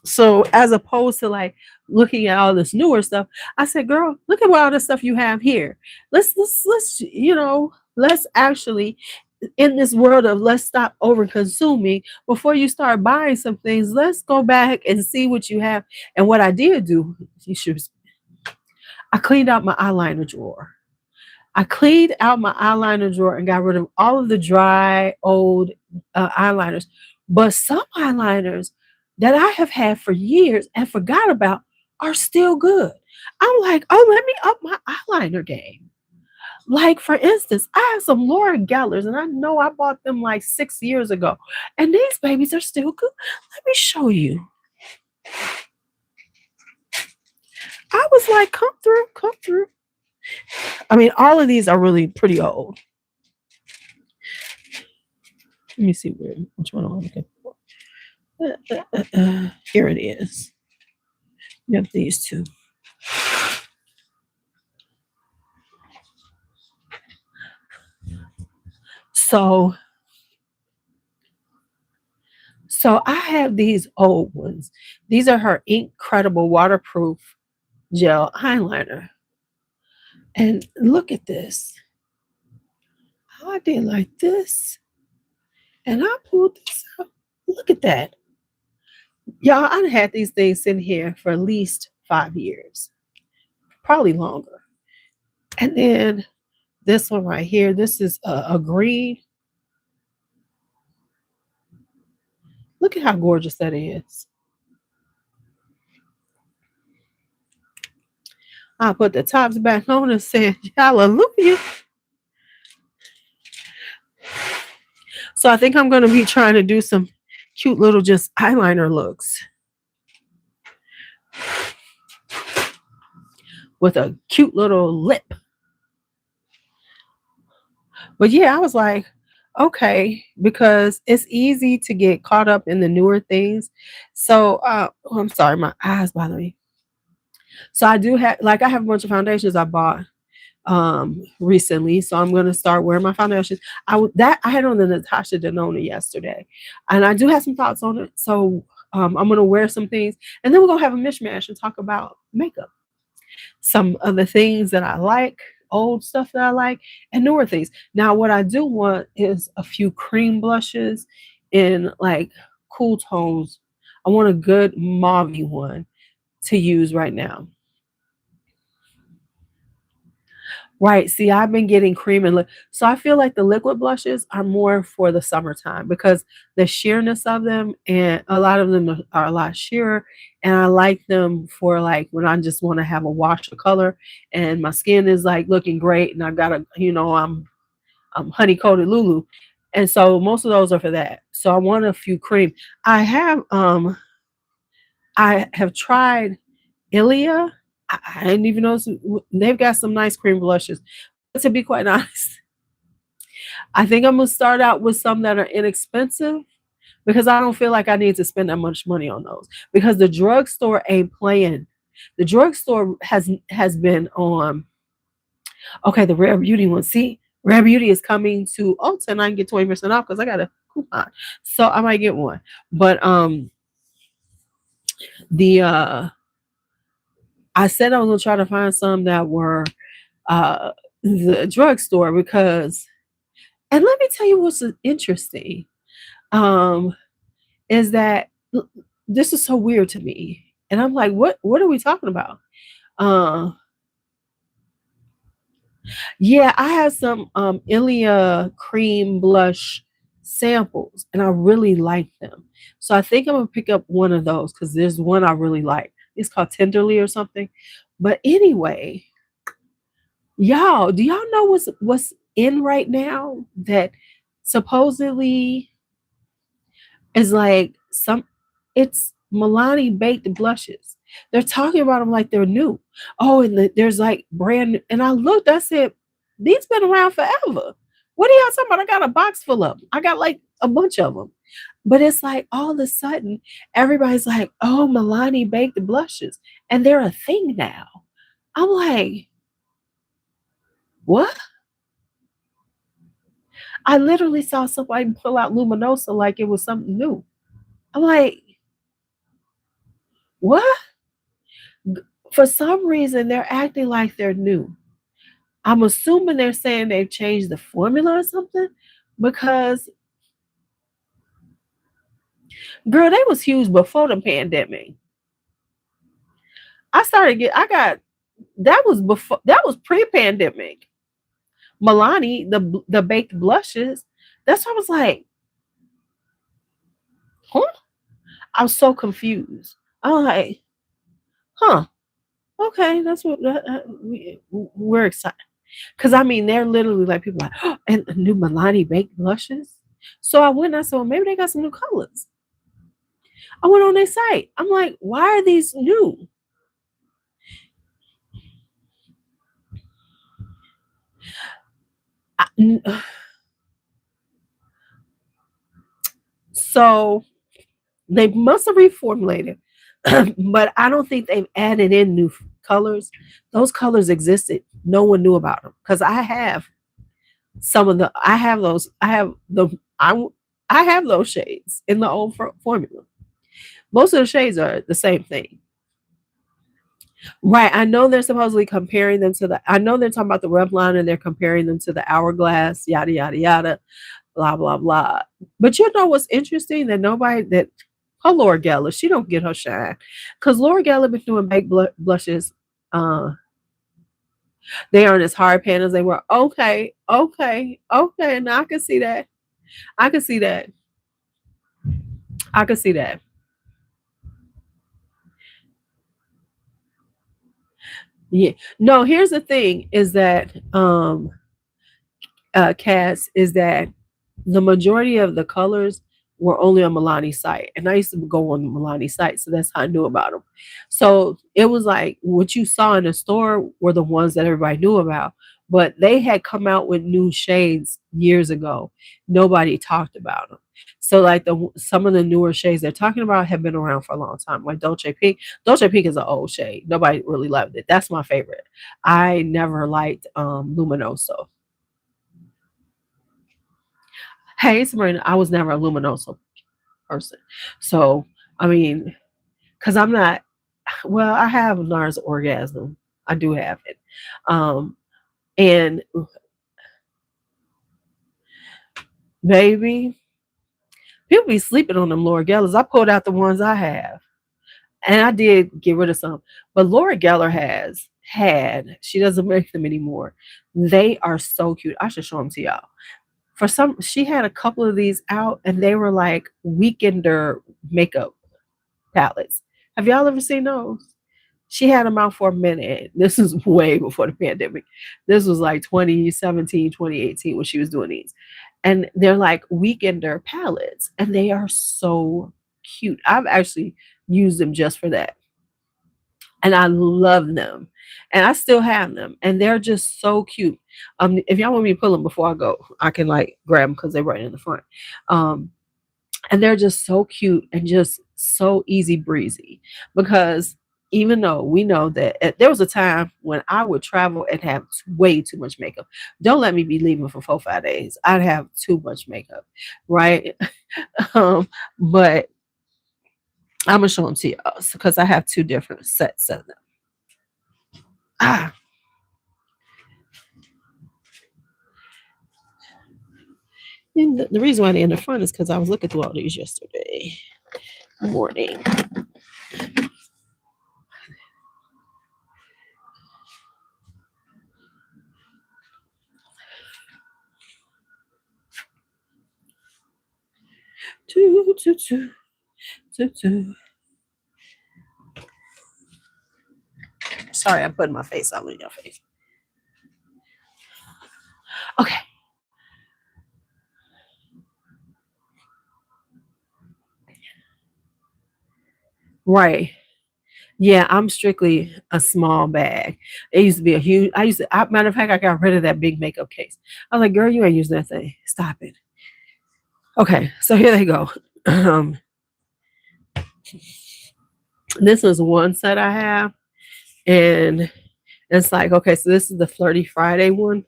So as opposed to like looking at all this newer stuff, I said, girl, look at all the stuff you have here. Let's actually in this world of let's stop over consuming before you start buying some things. Let's go back and see what you have. And what I did do, I cleaned out my eyeliner drawer. I cleaned out my eyeliner drawer and got rid of all of the dry old eyeliners. But some eyeliners that I have had for years and forgot about are still good. I'm like, oh, let me up my eyeliner game. Like, for instance, I have some Laura Gellers, and I know I bought them like 6 years ago. And these babies are still good. Let me show you. I was like, come through, come through. I mean, all of these are really pretty old. Let me see which one I'm looking for. Here it is. You have these two. So I have these old ones. These are her incredible waterproof gel eyeliner. And look at this. I did like this. And I pulled this out. Look at that. Y'all, I had these things sitting here for at least 5 years. Probably longer. And then this one right here. This is a green. Look at how gorgeous that is. I put the tops back on and said, hallelujah. So I think I'm going to be trying to do some cute little just eyeliner looks with a cute little lip. But yeah, I was like, okay, because it's easy to get caught up in the newer things. So I'm sorry, my eyes bother me. So I do have I have a bunch of foundations I bought recently, so I'm going to start wearing my foundations. I had on the Natasha Denona yesterday, and I do have some thoughts on it. So I'm going to wear some things, and then we're going to have a mishmash and talk about makeup, some of the things that I like, old stuff that I like, and newer things. Now what I do want is a few cream blushes in like cool tones. I want a good mauve one to use right now. Right. See, I've been getting cream and so I feel like the liquid blushes are more for the summertime because the sheerness of them, and a lot of them are a lot sheerer, and I like them for like when I just want to have a wash of color and my skin is like looking great and I've got I'm honey coated LuuLuu. And so most of those are for that. So I want a few cream. I have tried Ilia. I didn't even know they've got some nice cream blushes. But to be quite honest, I think I'm gonna start out with some that are inexpensive because I don't feel like I need to spend that much money on those. Because the drugstore ain't playing. The drugstore has been on. Okay, the Rare Beauty one. See, Rare Beauty is coming to Ulta, and I can get 20% off because I got a coupon, so I might get one. But the I said I was gonna try to find some that were the drugstore because, and let me tell you what's interesting, is that this is so weird to me, and I'm like, what are we talking about? Yeah, I have some Ilia cream blush samples and I really like them. So I think I'm gonna pick up one of those because there's one I really like. It's called Tenderly or something. But anyway, y'all, do y'all know what's in right now that supposedly is like some it's Milani baked blushes. They're talking about them like they're new. Oh, and there's like brand new. And I looked, I said, these been around forever. What are y'all talking about? I got a box full of them. I got like a bunch of them. But it's like all of a sudden, everybody's like, oh, Milani baked blushes. And they're a thing now. I'm like, what? I literally saw somebody pull out Luminosa like it was something new. I'm like, what? For some reason, they're acting like they're new. I'm assuming they're saying they've changed the formula or something because, girl, they was huge before the pandemic. I got, that was pre-pandemic. Milani, the baked blushes, that's why I was like, huh? I was so confused. I was like, huh, okay, that's what we're excited. Because I mean, they're literally like people like, oh, and the new Milani baked blushes. So I went and I said, well, maybe they got some new colors. I went on their site. I'm like, why are these new? I- so they must have reformulated, but I don't think they've added in new colors. Those colors existed. No one knew about them because I have some of the. I have those. I have the. I have those shades in the old formula. Most of the shades are the same thing. Right. I know they're supposedly comparing them to the. I know they're talking about the Revlon and they're comparing them to the Hourglass. Yada yada yada. Blah blah blah. But you know what's interesting that nobody that her Laura Geller, she don't get her shine because Laura Geller been doing baked blushes. Uh, they aren't as hard pan as they were. Okay, okay, okay. Now I can see that. I can see that. I can see that. Yeah. No, here's the thing: is that Cass, is that the majority of the colors were only on Milani's site. And I used to go on Milani's site, so that's how I knew about them. So it was like what you saw in the store were the ones that everybody knew about. But they had come out with new shades years ago. Nobody talked about them. So like some of the newer shades they're talking about have been around for a long time. Like Dolce Pink. Dolce Pink is an old shade. Nobody really loved it. That's my favorite. I never liked Luminoso. Hey, Sabrina, I was never a Luminoso person. So, I mean, because I'm not, well, I have NARS orgasm. I do have it. Um, and baby, people be sleeping on them Laura Gellers. I pulled out the ones I have. And I did get rid of some. But Laura Geller she doesn't make them anymore. They are so cute. I should show them to y'all. She had a couple of these out and they were like weekender makeup palettes. Have y'all ever seen those? She had them out for a minute. This is way before the pandemic. This was like 2017, 2018 when she was doing these. And they're like weekender palettes and they are so cute. I've actually used them just for that. And I love them. And I still have them. And they're just so cute. If y'all want me to pull them before I go, I can like grab them because they're right in the front. Um, and they're just so cute and just so easy breezy because even though we know that there was a time when I would travel and have way too much makeup. Don't let me be leaving for 4 5 days. I'd have too much makeup, right? But I'm gonna show them to you because I have two different sets of them. Ah, and the reason why they're in the front is because I was looking through all these yesterday morning. Choo, choo, choo, choo, choo. Sorry, I'm putting my face all in your face. Okay. Right. Yeah, I'm strictly a small bag. It used to be a huge. Matter of fact, I got rid of that big makeup case. I was like, girl, you ain't using that thing. Stop it. Okay, so here they go. Um, this was one set I have, and it's like, okay, so this is the Flirty Friday one,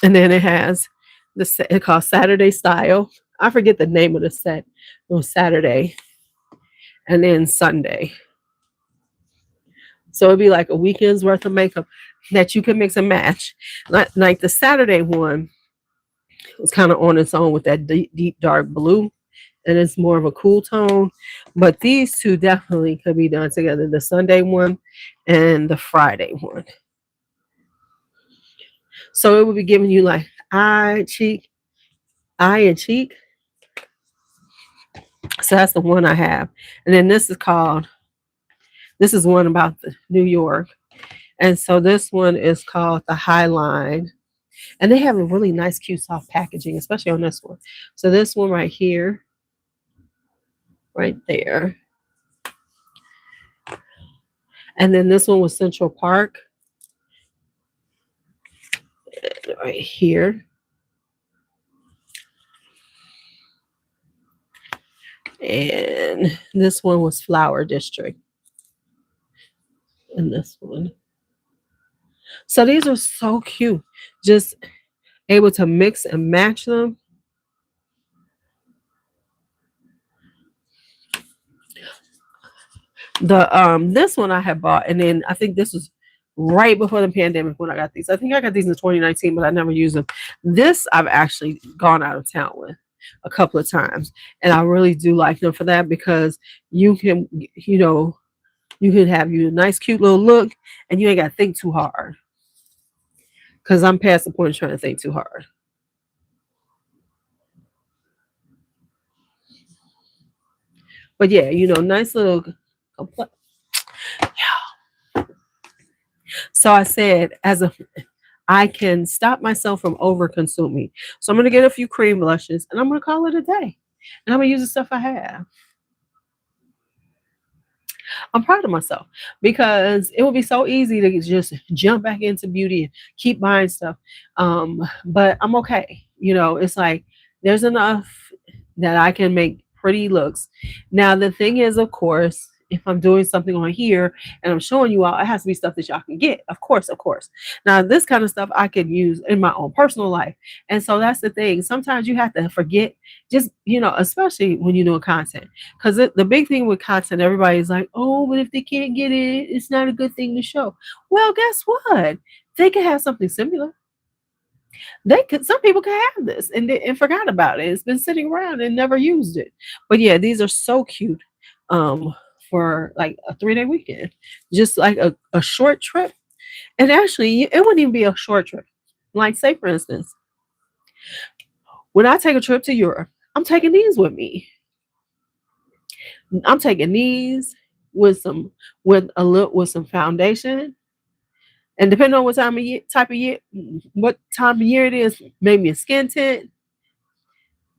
and then it has the set it called Saturday Style. I forget the name of the set. It was Saturday, and then Sunday. So it'd be like a weekend's worth of makeup that you can mix and match. Like the Saturday one was kind of on its own with that deep dark blue, and it's more of a cool tone. But these two definitely could be done together, the Sunday one and the Friday one. So it would be giving you like eye and cheek. So that's the one I have. And then this is one about the New York. And so this one is called the Highline. And they have a really nice, cute, soft packaging, especially on this one. So this one right here, right there. And then this one was Central Park, right here. And this one was Flower District. And this one. So these are so cute. Just able to mix and match them. The this one I had bought, and then I think this was right before the pandemic when I got these. I think I got these in 2019, but I never used them. This I've actually gone out of town with a couple of times, and I really do like them for that because you can, you can have you a nice, cute little look, and you ain't got to think too hard. Because I'm past the point of trying to think too hard. But yeah, nice little. So I said, I can stop myself from over consuming. So I'm gonna get a few cream blushes, and I'm gonna call it a day. And I'm gonna use the stuff I have. I'm proud of myself because it would be so easy to just jump back into beauty and keep buying stuff. But I'm okay. It's like there's enough that I can make pretty looks. Now, the thing is, of course, if I'm doing something on here and I'm showing you all, it has to be stuff that y'all can get. Of course, of course. Now, this kind of stuff I could use in my own personal life. And so that's the thing. Sometimes you have to forget, just, especially when you're doing content. Because the big thing with content, everybody's like, oh, but if they can't get it, it's not a good thing to show. Well, guess what? They can have something similar. Some people can have this and forgot about it. It's been sitting around and never used it. But yeah, these are so cute for like a 3-day weekend. Just like a short trip. And actually it wouldn't even be a short trip. Like, say for instance, when I take a trip to Europe, I'm taking these with me. I'm taking these with some foundation. And depending on what what time of year it is, maybe a skin tint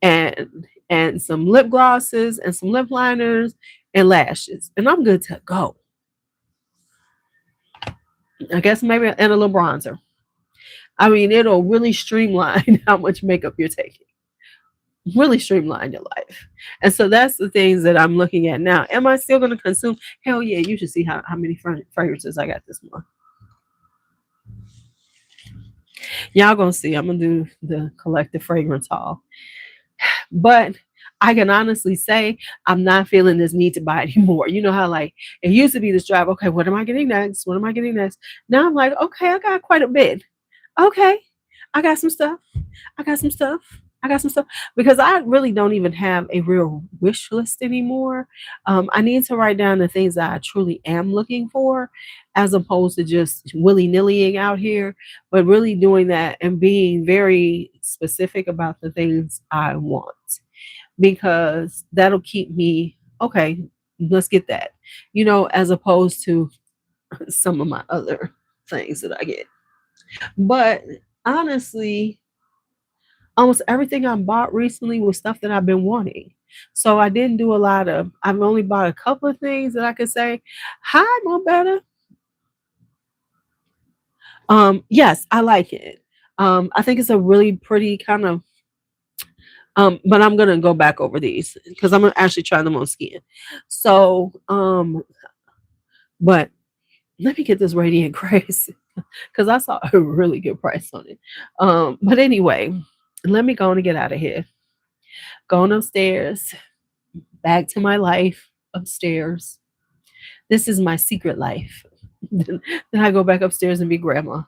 and some lip glosses and some lip liners and lashes. And I'm good to go. I guess maybe and a little bronzer. I mean, it'll really streamline how much makeup you're taking. Really streamline your life. And so that's the things that I'm looking at now. Am I still going to consume? Hell yeah, you should see how many fragrances I got this month. Y'all gonna see. I'm gonna do the collective fragrance haul. But I can honestly say I'm not feeling this need to buy anymore. You know how like it used to be this drive, okay, what am I getting next? What am I getting next? Now I'm like, okay, I got quite a bit. Okay, I got some stuff. I got some stuff. I got some stuff because I really don't even have a real wish list anymore. I need to write down the things that I truly am looking for, as opposed to just willy nillying out here, but really doing that and being very specific about the things I want, because that'll keep me okay. Let's get that, as opposed to some of my other things that I get. But honestly, almost everything I bought recently was stuff that I've been wanting. So I didn't do a lot of, I've only bought a couple of things that I could say, hi, more better. Yes, I like it. I think it's a really pretty kind of, but I'm gonna go back over these because I'm gonna actually try them on skin. So, but let me get this Radiant Grace because I saw a really good price on it. But anyway, let me go and get out of here. Going upstairs, back to my life upstairs. This is my secret life. Then I go back upstairs and be grandma.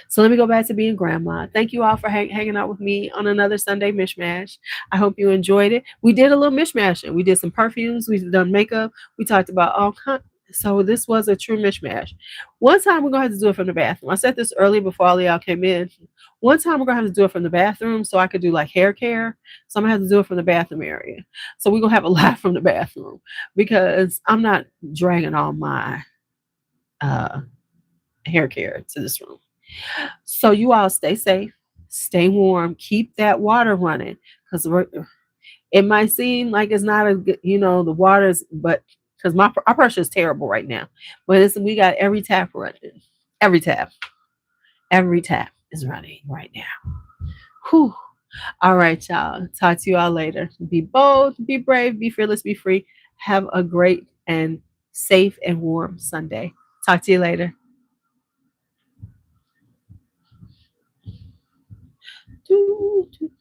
So let me go back to being grandma. Thank you all for hanging out with me on another Sunday mishmash. I hope you enjoyed it. We did a little mishmashing. We did some perfumes. We've done makeup. We talked about all kinds. So this was a true mishmash. One time we're gonna have to do it from the bathroom. I said this earlier before all of y'all came in. One time we're gonna have to do it from the bathroom so I could do like hair care. So I'm gonna have to do it from the bathroom area. So we're gonna have a lot from the bathroom because I'm not dragging all my uh hair care to this room. So you all stay safe, stay warm, keep that water running because it might seem like it's not a good, the water's, but because our pressure is terrible right now, but we got every tap running, every tap, every tap is running right now. Whew. All right, y'all. Talk to you all later. Be bold, be brave, be fearless, be free. Have a great and safe and warm Sunday. Talk to you later. Do, do.